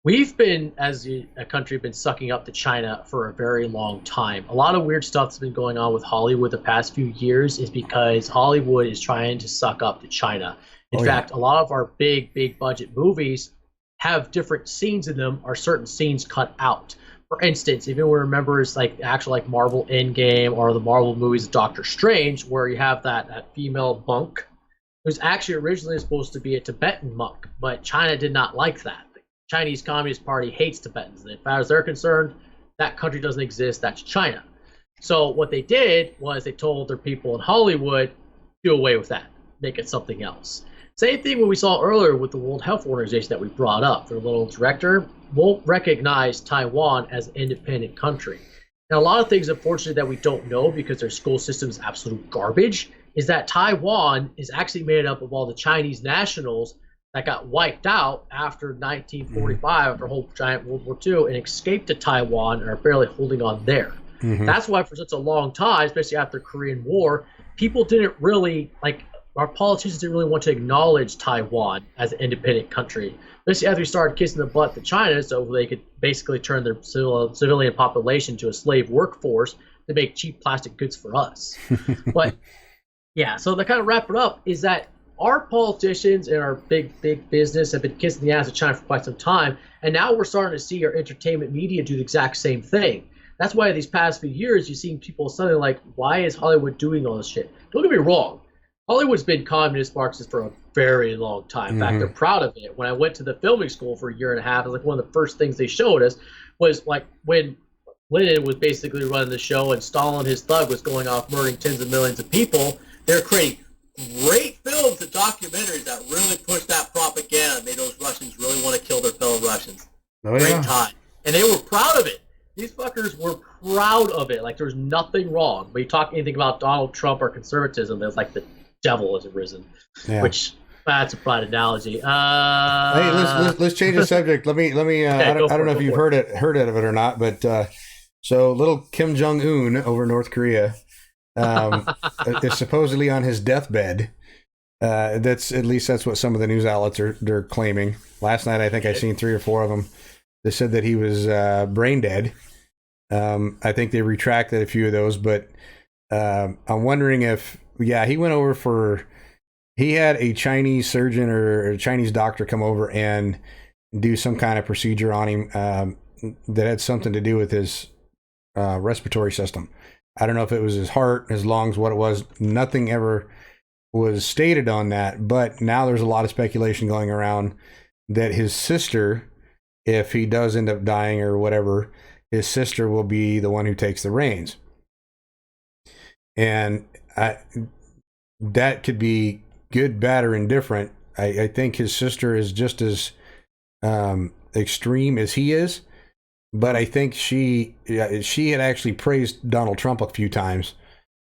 We've been, as a country, been sucking up to China for a very long time. A lot of weird stuff that's been going on with Hollywood the past few years is because Hollywood is trying to suck up to China. In fact, a lot of our big budget movies have different scenes in them, or certain scenes cut out. For instance, if anyone remembers like actual like Marvel Endgame or the Marvel movies of Doctor Strange, where you have that female monk who's actually originally supposed to be a Tibetan monk, but China did not like that. The Chinese Communist Party hates Tibetans. As far as they're concerned, that country doesn't exist, that's China. So what they did was they told their people in Hollywood, do away with that, make it something else. Same thing what we saw earlier with the World Health Organization that we brought up. Their little director won't recognize Taiwan as an independent country. And a lot of things, unfortunately, that we don't know because their school system is absolute garbage, is that Taiwan is actually made up of all the Chinese nationals that got wiped out after 1945, after a whole giant World War II, and escaped to Taiwan and are barely holding on there. That's why for such a long time, especially after the Korean War, people didn't really, like, our politicians didn't really want to acknowledge Taiwan as an independent country, especially after we started kissing the butt to China so they could basically turn their civilian population to a slave workforce to make cheap plastic goods for us. But yeah, so to kind of wrap it up is that our politicians and our big business have been kissing the ass of China for quite some time, and now we're starting to see our entertainment media do the exact same thing. That's why these past few years you've seen people suddenly like, why is Hollywood doing all this shit? Don't get me wrong. Hollywood's been communist Marxist for a very long time. In fact, they're proud of it. When I went to the filming school for a year and a half, it was like one of the first things they showed us was like when Lenin was basically running the show and Stalin, his thug, was going off murdering tens of millions of people. They're creating great films and documentaries that really push that propaganda and made those Russians really want to kill their fellow Russians. Great time. And they were proud of it. These fuckers were proud of it. Like, there's nothing wrong. But you talk anything about Donald Trump or conservatism, there's like the devil has arisen, which that's a bad analogy. Hey, let's change the subject. Let me. I don't know if you've heard of it or not, but so little Kim Jong-un over North Korea is supposedly on his deathbed. That's what some of the news outlets they're claiming. Last night, I think I seen 3 or 4 of them. They said that he was brain dead. I think they retracted a few of those, but I'm wondering if. Yeah, he went over he had a Chinese surgeon or a Chinese doctor come over and do some kind of procedure on him that had something to do with his respiratory system. I don't know if it was his heart, his lungs, what it was. Nothing ever was stated on that, but now there's a lot of speculation going around that his sister, if he does end up dying or whatever, his sister will be the one who takes the reins. And that could be good, bad, or indifferent. I think his sister is just as extreme as he is, but I think she had actually praised Donald Trump a few times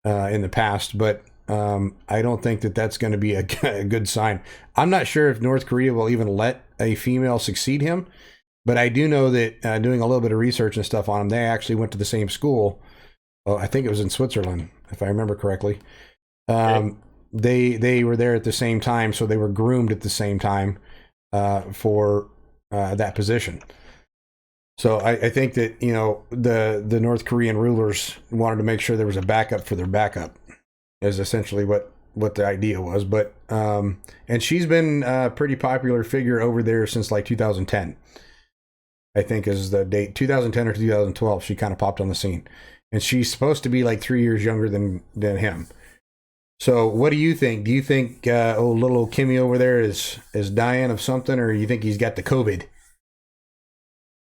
in the past, but I don't think that's going to be a good sign. I'm not sure if North Korea will even let a female succeed him, but I do know that doing a little bit of research and stuff on him, they actually went to the same school. I think it was in Switzerland, if I remember correctly. They were there at the same time, so they were groomed at the same time for that position. So I think that the North Korean rulers wanted to make sure there was a backup for their backup, is essentially what the idea was. But and she's been a pretty popular figure over there since like 2010. I think is the date, 2010 or 2012. She kind of popped on the scene. And she's supposed to be like 3 years younger than him. So what do you think? Do you think little Kimmy over there is dying of something, or you think he's got the COVID?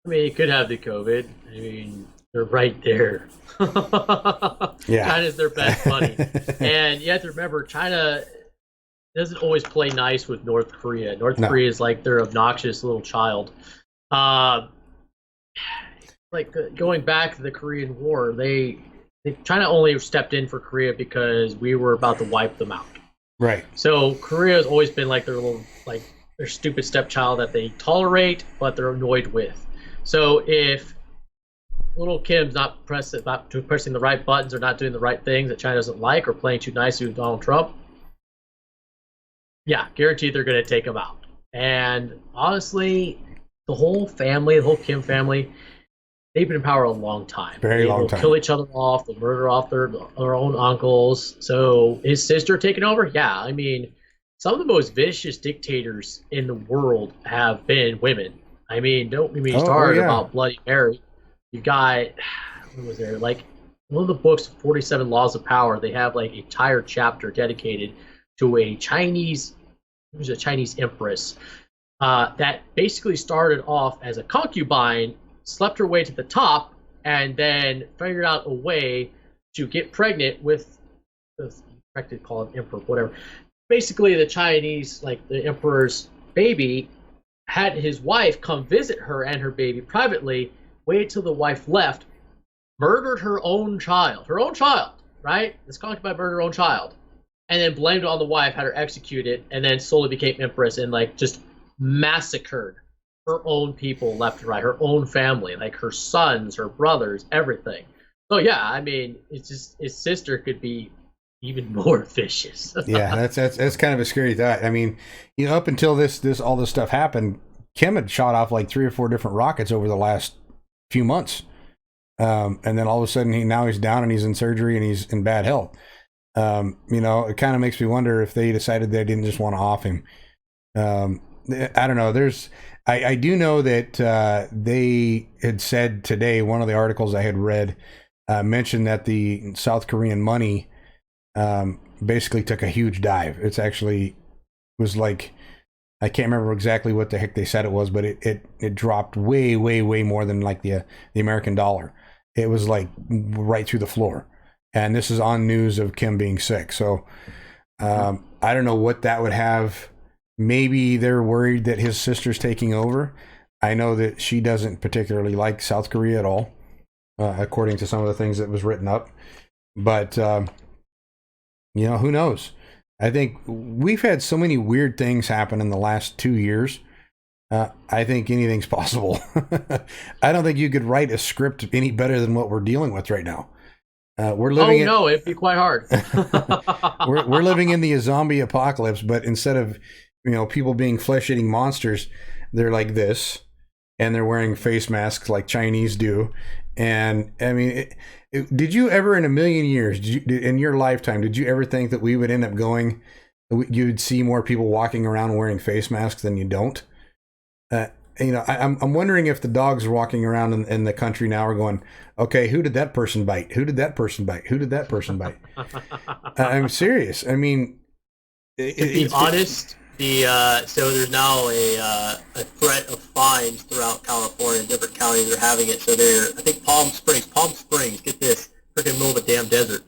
I mean, he could have the COVID. I mean, they're right there. Yeah. China's their best buddy. And you have to remember, China doesn't always play nice with North Korea. North Korea is like their obnoxious little child. Going back to the Korean War, China only stepped in for Korea because we were about to wipe them out. Right. So Korea has always been like their little their stupid stepchild that they tolerate, but they're annoyed with. So if little Kim's not pressing the right buttons or not doing the right things that China doesn't like, or playing too nice with Donald Trump, yeah, guaranteed they're going to take him out. And honestly, the whole family, the whole Kim family, they've been in power a long time. Very long time. They'll kill each other off. They'll murder off their own uncles. So his sister taking over? Yeah, I mean, some of the most vicious dictators in the world have been women. I mean, don't get me started about Bloody Mary. You got, what was there? Like, one of the books, 47 Laws of Power, they have like an entire chapter dedicated to a Chinese empress that basically started off as a concubine, slept her way to the top, and then figured out a way to get pregnant with the call it emperor, whatever. Basically, the Chinese, like the emperor's baby, had his wife come visit her and her baby privately, waited till the wife left, murdered her own child, right? This concubine murdered her own child, and then blamed it on the wife, had her executed, and then slowly became empress and like just massacred her own people left and right, her own family, like her sons, her brothers, everything. So yeah, I mean, it's just his sister could be even more vicious. Yeah, that's kind of a scary thought. I mean, you know, up until all this stuff happened, Kim had shot off like 3 or 4 different rockets over the last few months, and then all of a sudden he's down and he's in surgery and he's in bad health. You know, it kind of makes me wonder if they decided they didn't just want to off him. I don't know. I do know that they had said today, one of the articles I had read mentioned that the South Korean money basically took a huge dive. It's actually was like, I can't remember exactly what the heck they said it was, but it dropped way more than like the American dollar. It was like right through the floor. And this is on news of Kim being sick. So I don't know what that would have. Maybe they're worried that his sister's taking over. I know that she doesn't particularly like South Korea at all, according to some of the things that was written up. But, you know, who knows? I think we've had so many weird things happen in the last 2 years. I think anything's possible. I don't think you could write a script any better than what we're dealing with right now. We're living it'd be quite hard. we're living in the zombie apocalypse, but instead of, you know, people being flesh-eating monsters, they're like this, and they're wearing face masks like Chinese do. And I mean, did you ever in a million years, in your lifetime, did you ever think that we would end up you'd see more people walking around wearing face masks than you don't? You know, I'm wondering if the dogs walking around in the country now are going, okay, who did that person bite? Who did that person bite? Who did that person bite? I'm serious. I mean, to be honest, so there's now a threat of fines throughout California. Different counties are having it. So I think Palm Springs, get this, freaking middle of a damn desert.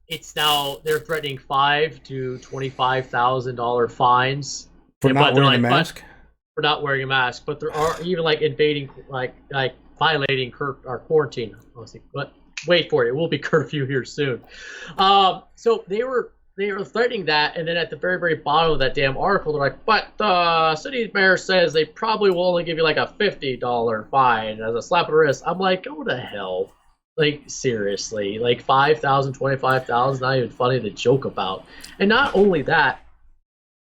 It's now, they're threatening $5,000 to $25,000 fines for not wearing a mask. For not wearing a mask, but there are even like invading, like violating our quarantine. But wait for it, it will be curfew here soon. So they were threatening that, and then at the very bottom of that damn article, they're like, but the city mayor says they probably will only give you like a $50 fine as a slap on the wrist. I'm like, go to hell. Like, seriously, like 5,000, 25,000, not even funny to joke about. And not only that,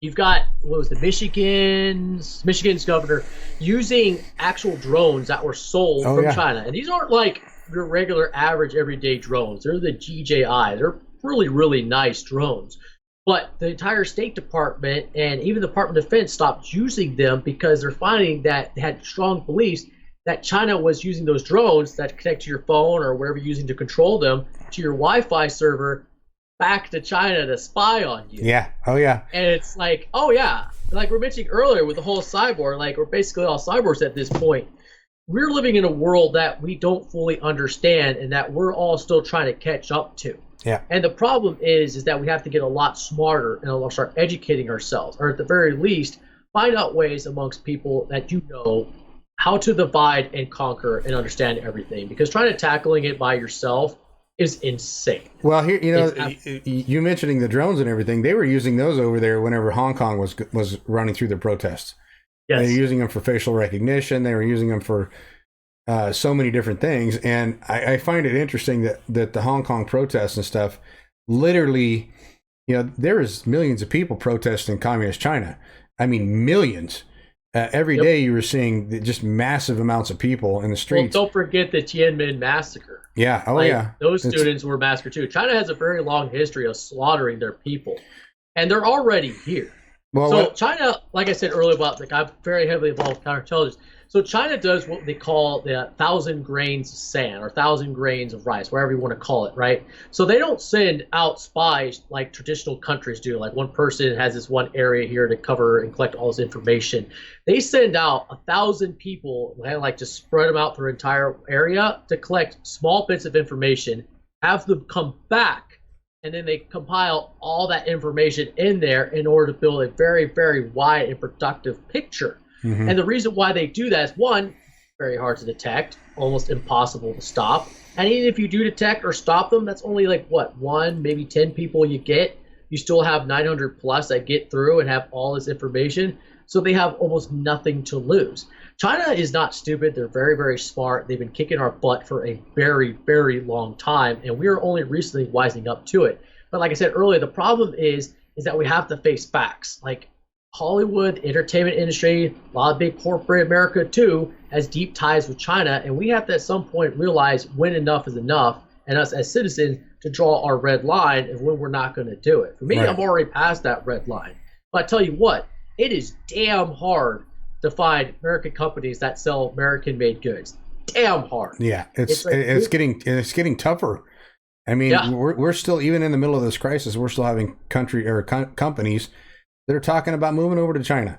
you've got, what was the Michigan's governor using actual drones that were sold from China. And these aren't like your regular average everyday drones. They're the DJI. They're really nice drones. But the entire State Department and even the Department of Defense stopped using them because they're finding that they had strong beliefs that China was using those drones that connect to your phone or whatever you're using to control them to your Wi-Fi server back to China to spy on you. Yeah. Oh, yeah. And it's like, oh, yeah. Like we're mentioning earlier with the whole cyborg, like we're basically all cyborgs at this point. We're living in a world that we don't fully understand and that we're all still trying to catch up to. Yeah. And the problem is that we have to get a lot smarter and start educating ourselves, or at the very least, find out ways amongst people that you know how to divide and conquer and understand everything. Because trying to tackling it by yourself is insane. Well, here, It's you mentioning the drones and everything, they were using those over there whenever Hong Kong was running through their protests. They were yes. using them for facial recognition. They were using them for so many different things. And I find it interesting that the Hong Kong protests and stuff, literally, there is millions of people protesting communist China. I mean, millions. Every day you were seeing just massive amounts of people in the Well, streets. don't forget the Tiananmen massacre. Yeah. Oh, Like, yeah. those students were massacred too. China has a very long history of slaughtering their people, and they're already here. Well, So China, like I said earlier about, like, I'm very heavily involved with counterintelligence. So China does what they call the 1,000 grains of sand or 1,000 grains of rice, whatever you want to call it, right? So they don't send out spies like traditional countries do. Like one person has this one area here to cover and collect all this information. They send out 1,000 people, like just spread them out through an entire area to collect small bits of information, have them come back, and then they compile all that information in there in order to build a very, very wide and productive picture. mhm. And the reason why they do that is, one, very hard to detect, almost impossible to stop. And even if you do detect or stop them, that's only like what, one, maybe 10 people you get. You still have 900 plus that get through and have all this information. So they have almost nothing to lose. China is not stupid. They're very, very smart. They've been kicking our butt for a very, very long time, and we are only recently wising up to it. But like I said earlier, the problem is that we have to face facts. Like Hollywood, entertainment industry, a lot of big corporate America too, has deep ties with China, and we have to at some point realize when enough is enough, and us as citizens to draw our red line and when we're not going to do it. For me, Right. I'm already past that red line. But I tell you what, it is damn hard to find American companies that sell American-made goods. Damn hard. Yeah, It's like- it's getting tougher. I mean, Yeah. we're still, even in the middle of this crisis, we're still having companies that are talking about moving over to China.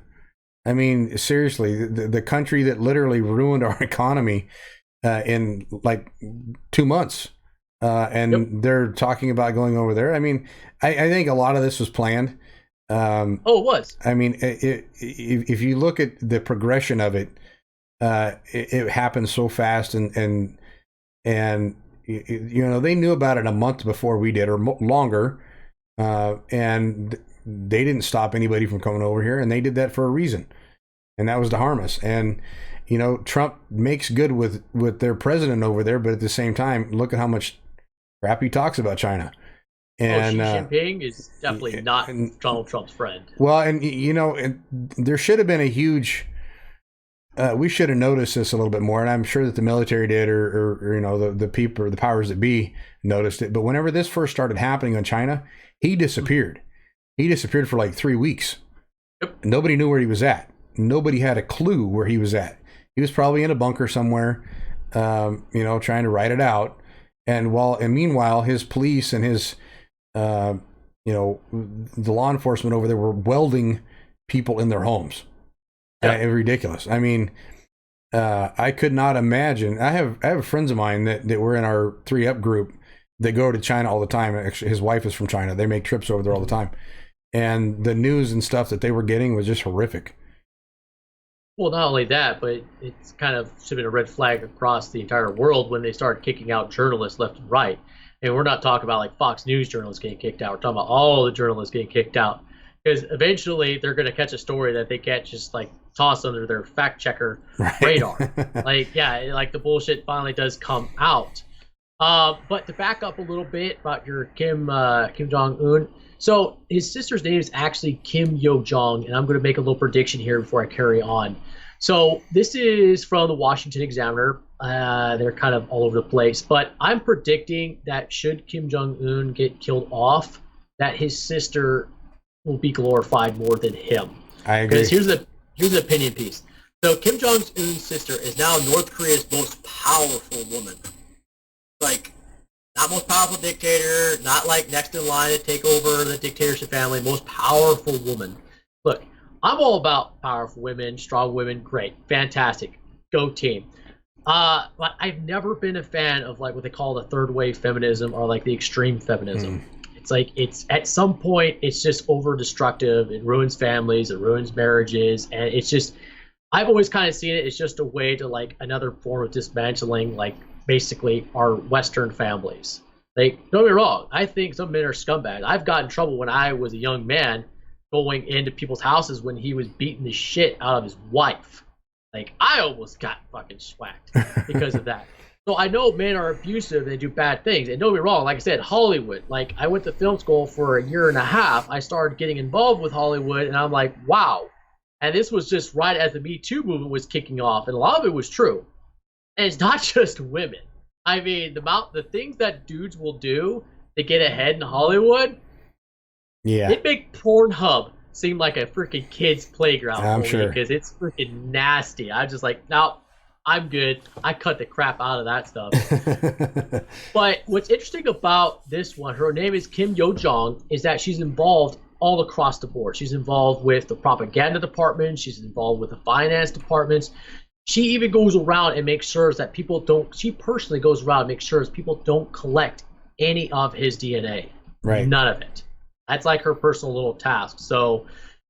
I mean, seriously, the country that literally ruined our economy in like 2 months, and Yep. they're talking about going over there. I mean, I think a lot of this was planned. Oh, it was. I mean, if you look at the progression of it, it happened so fast, and they knew about it a month before we did, or longer, and they didn't stop anybody from coming over here, and they did that for a reason, and that was to harm us. And Trump makes good with their president over there, but at the same time, look at how much crap he talks about China. And Xi Jinping is definitely not Donald Trump's friend. well, and there should have been a huge. We should have noticed this a little bit more, and I'm sure that the military did, or the people, or the powers that be, noticed it. But whenever this first started happening on China, he disappeared. He disappeared for like 3 weeks. Yep. Nobody knew where he was at. Nobody had a clue where he was at. He was probably in a bunker somewhere, trying to ride it out. And meanwhile, his police and his, the law enforcement over there were welding people in their homes. Yeah. Ridiculous. I mean, I could not imagine. I have friends of mine that were in our 3Up group that go to China all the time. Actually, his wife is from China. They make trips over there all the time. And the news and stuff that they were getting was just horrific. Well, not only that, but it's kind of should have been a red flag across the entire world when they started kicking out journalists left and right. And we're not talking about like Fox News journalists getting kicked out. We're talking about all the journalists getting kicked out. Because eventually they're going to catch a story that they can't just like toss under their fact checker radar. Like the bullshit finally does come out. But to back up a little bit about your Kim Jong-un. So his sister's name is actually Kim Yo-jong, and I'm going to make a little prediction here before I carry on. So this is from the Washington Examiner. They're kind of all over the place, but I'm predicting that should Kim Jong-un get killed off, that his sister will be glorified more than him. I agree. Because here's the opinion piece. So Kim Jong-un's sister is now North Korea's most powerful woman. Like, not most powerful dictator, not like next in line to take over the dictatorship family, most powerful woman. Look, I'm all about powerful women, strong women, great, fantastic, go team. But I've never been a fan of like what they call the third wave feminism or like the extreme feminism. It's like it's at some point it's just over destructive. It ruins families, it ruins marriages, and it's just I've always kind of seen it as just a way to like another form of dismantling like basically our Western families. Like, don't get me wrong, I think some men are scumbags. I've gotten in trouble when I was a young man going into people's houses when he was beating the shit out of his wife. Like, I almost got fucking swacked because of that. So I know men are abusive, they do bad things. And don't get me wrong, like I said, Hollywood. Like, I went to film school for a year and a half. I started getting involved with Hollywood, and I'm like, wow. And this was just right as the Me Too movement was kicking off, and a lot of it was true. And it's not just women. I mean, the things that dudes will do to get ahead in Hollywood, Yeah. it make Pornhub seem like a freaking kid's playground. I'm sure. Because it's freaking nasty. I'm just like, no, I'm good. I cut the crap out of that stuff. But what's interesting about this one, her name is Kim Yo Jong, is that she's involved all across the board. She's involved with the propaganda department. She's involved with the finance departments. She even goes around and makes sure that people don't, she personally goes around and makes sure people don't collect any of his DNA. Right. None of it. That's like her personal little task. So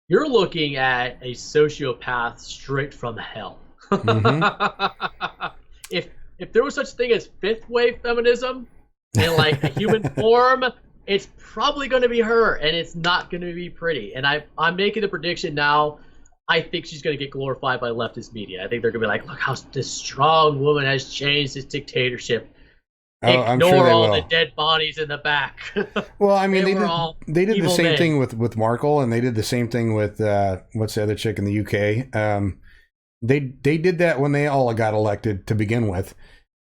you're looking at a sociopath straight from hell. Mm-hmm. If there was such a thing as fifth wave feminism in like a human form, it's probably going to be her, and it's not going to be pretty. And I'm making the prediction now. I think she's going to get glorified by leftist media. I think they're going to be like, look how this strong woman has changed this dictatorship. I'm sure Ignore they all will. the dead bodies in the back. Well, I mean, they did the same men. thing with Markle, and they did the same thing with what's the other chick in the UK? They did that when they all got elected to begin with,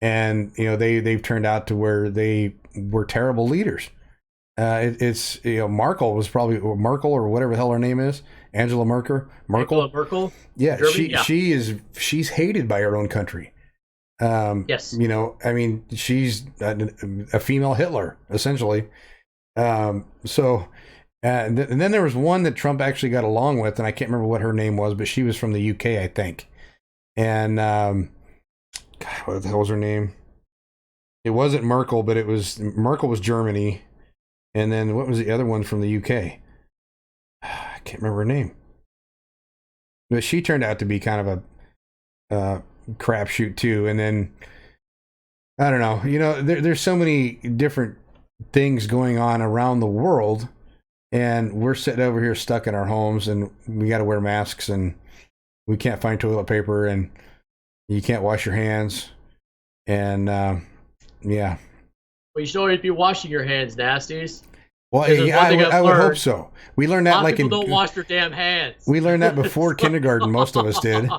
and they've turned out to where they were terrible leaders. It's Markle was probably Merkel or whatever the hell her name is, Angela Merkel. Yeah, Germany? she's hated by her own country. Yes. I mean, she's a female Hitler, essentially. And then there was one that Trump actually got along with, and I can't remember what her name was, but she was from the UK, I think. And, God, what the hell was her name? It wasn't Merkel, but Merkel was Germany. And then what was the other one from the UK? I can't remember her name. But she turned out to be kind of a crapshoot too. And then I don't know, there's so many different things going on around the world, and we're sitting over here stuck in our homes, and we got to wear masks, and we can't find toilet paper, and you can't wash your hands, and yeah. Well, you should always be washing your hands, nasties. Well, yeah, I would hope so. We learned that people don't wash their damn hands. We learned that before kindergarten. Most of us did.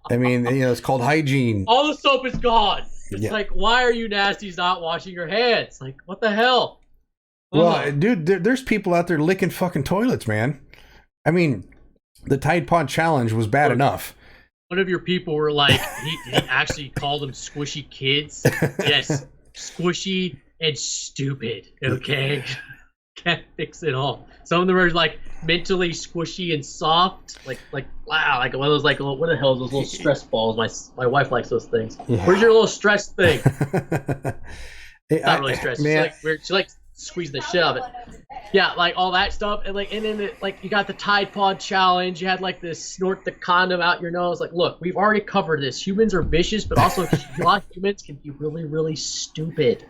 I mean, it's called hygiene. All the soap is gone. It's like, why are you nasties not washing your hands? Like, what the hell? Well, dude, there's people out there licking fucking toilets, man. I mean, the Tide Pod challenge was bad enough. One of your people were like, he actually called them squishy kids. Yes, squishy and stupid. Okay, can't fix it all. Some of them are like mentally squishy and soft, like wow, like one of those, like, what the hell is those little stress balls? My wife likes those things. Yeah. Where's your little stress thing? It's not really stress. She likes squeezing the shit out of it. Yeah, like all that stuff, and then you got the Tide Pod challenge. You had like this snort the condom out your nose. Like, look, we've already covered this. Humans are vicious, but also a lot of humans can be really, really stupid.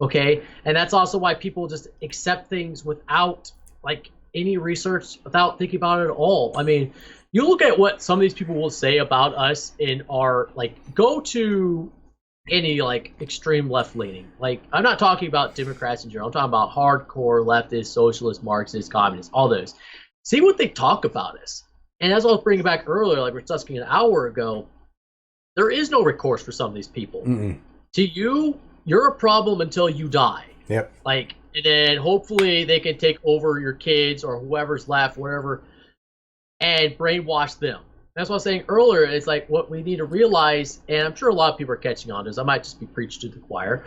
Okay, and that's also why people just accept things without like any research, without thinking about it at all. I mean, you look at what some of these people will say about us in our, like, go to any like extreme left leaning. Like, I'm not talking about Democrats in general. I'm talking about hardcore leftist, socialist, Marxist, communists, all those. See what they talk about us. And as I was bringing back earlier, like we were discussing an hour ago, there is no recourse for some of these people. Mm-mm. To you, you're a problem until you die. Yep. Like, and then hopefully they can take over your kids or whoever's left, whatever, and brainwash them. That's what I was saying earlier. It's like what we need to realize, and I'm sure a lot of people are catching on to this. I might just be preached to the choir,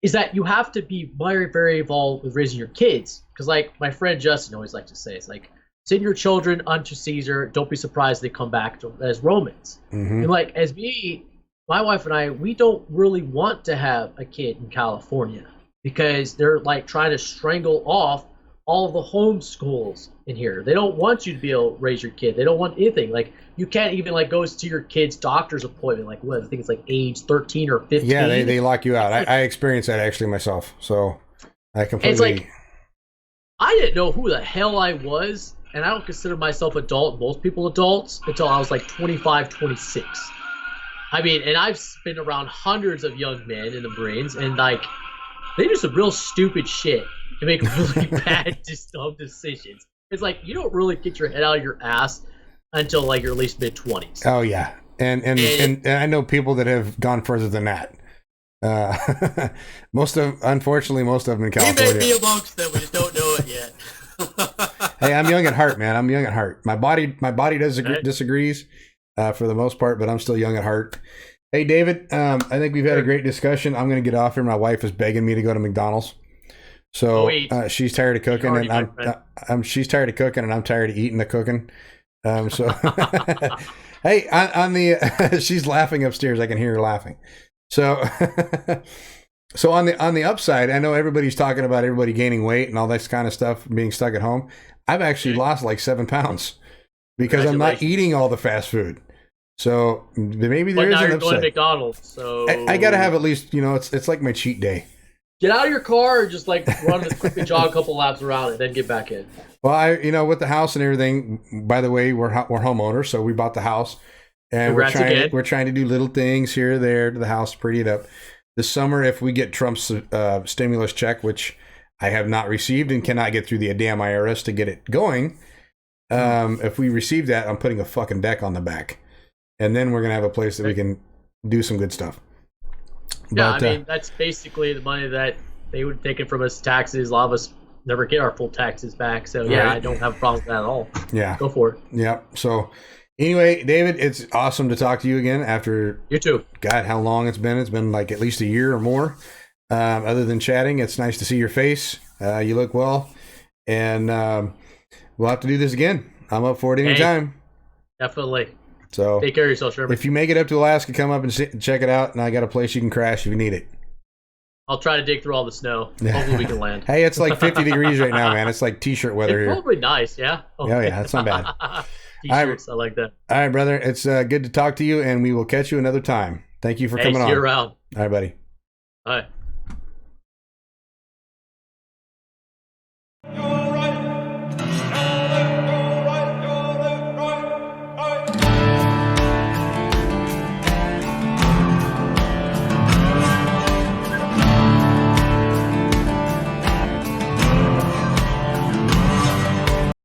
is that you have to be very, very involved with raising your kids. Because like my friend Justin always likes to say, it's like, send your children unto Caesar. Don't be surprised they come back as Romans. Mm-hmm. And like, as me, my wife and I, we don't really want to have a kid in California because they're like trying to strangle off all the homeschools in here. They don't want you to be able to raise your kid. They don't want anything. Like, you can't even like go to your kid's doctor's appointment. Like, what? I think it's like age 13 or 15. Yeah, they lock you out. I experienced that actually myself. So I completely. It's like, I didn't know who the hell I was, and I don't consider myself adult, most people adults, until I was like 25, 26. I mean, and I've been around hundreds of young men in the Marines, and like, they do some real stupid shit and make really bad, just dumb decisions. It's like, you don't really get your head out of your ass until like you're at least mid-20s. Oh yeah, and I know people that have gone further than that. Unfortunately, most of them in California. We may be amongst them, we just don't know it yet. Hey, I'm young at heart, man. I'm young at heart. My body disagrees for the most part, but I'm still young at heart. Hey, David, I think we've had a great discussion. I'm going to get off here. My wife is begging me to go to McDonald's. So she's tired of cooking, and she's tired of cooking, and I'm tired of eating the cooking. So, hey, on the she's laughing upstairs. I can hear her laughing. So, so on the upside, I know everybody's talking about everybody gaining weight and all this kind of stuff, being stuck at home. I've actually lost like 7 pounds because I'm not eating all the fast food. So maybe there is an upside. But now you're going to McDonald's, so I got to have at least, it's like my cheat day. Get out of your car and just like run quickly, jog a couple laps around it, then get back in. Well, with the house and everything. By the way, we're homeowners, so we bought the house, and we're trying to do little things here or there to the house, pretty it up. This summer, if we get Trump's stimulus check, which I have not received and cannot get through the damn IRS to get it going, if we receive that, I'm putting a fucking deck on the back, and then we're gonna have a place that we can do some good stuff. Yeah, but, I mean, that's basically the money that they would take it from us taxes. A lot of us never get our full taxes back. So, yeah, right. I don't have a problem with that at all. Yeah. Go for it. Yeah. So, anyway, David, it's awesome to talk to you again after... You too. God, how long it's been. It's been like at least a year or more. Other than chatting, it's nice to see your face. You look well. And we'll have to do this again. I'm up for it anytime. Definitely. So take care of yourself, Sherman. If you make it up to Alaska, come up and check it out. And I got a place you can crash if you need it. I'll try to dig through all the snow. Hopefully we can land. Hey, it's like 50 degrees right now, man. It's like t-shirt weather here. It's probably nice, yeah. Oh yeah, that's not bad. T-shirts, I like that. All right, brother. It's good to talk to you, and we will catch you another time. Thank you for coming on. See you around. All right, buddy. All right.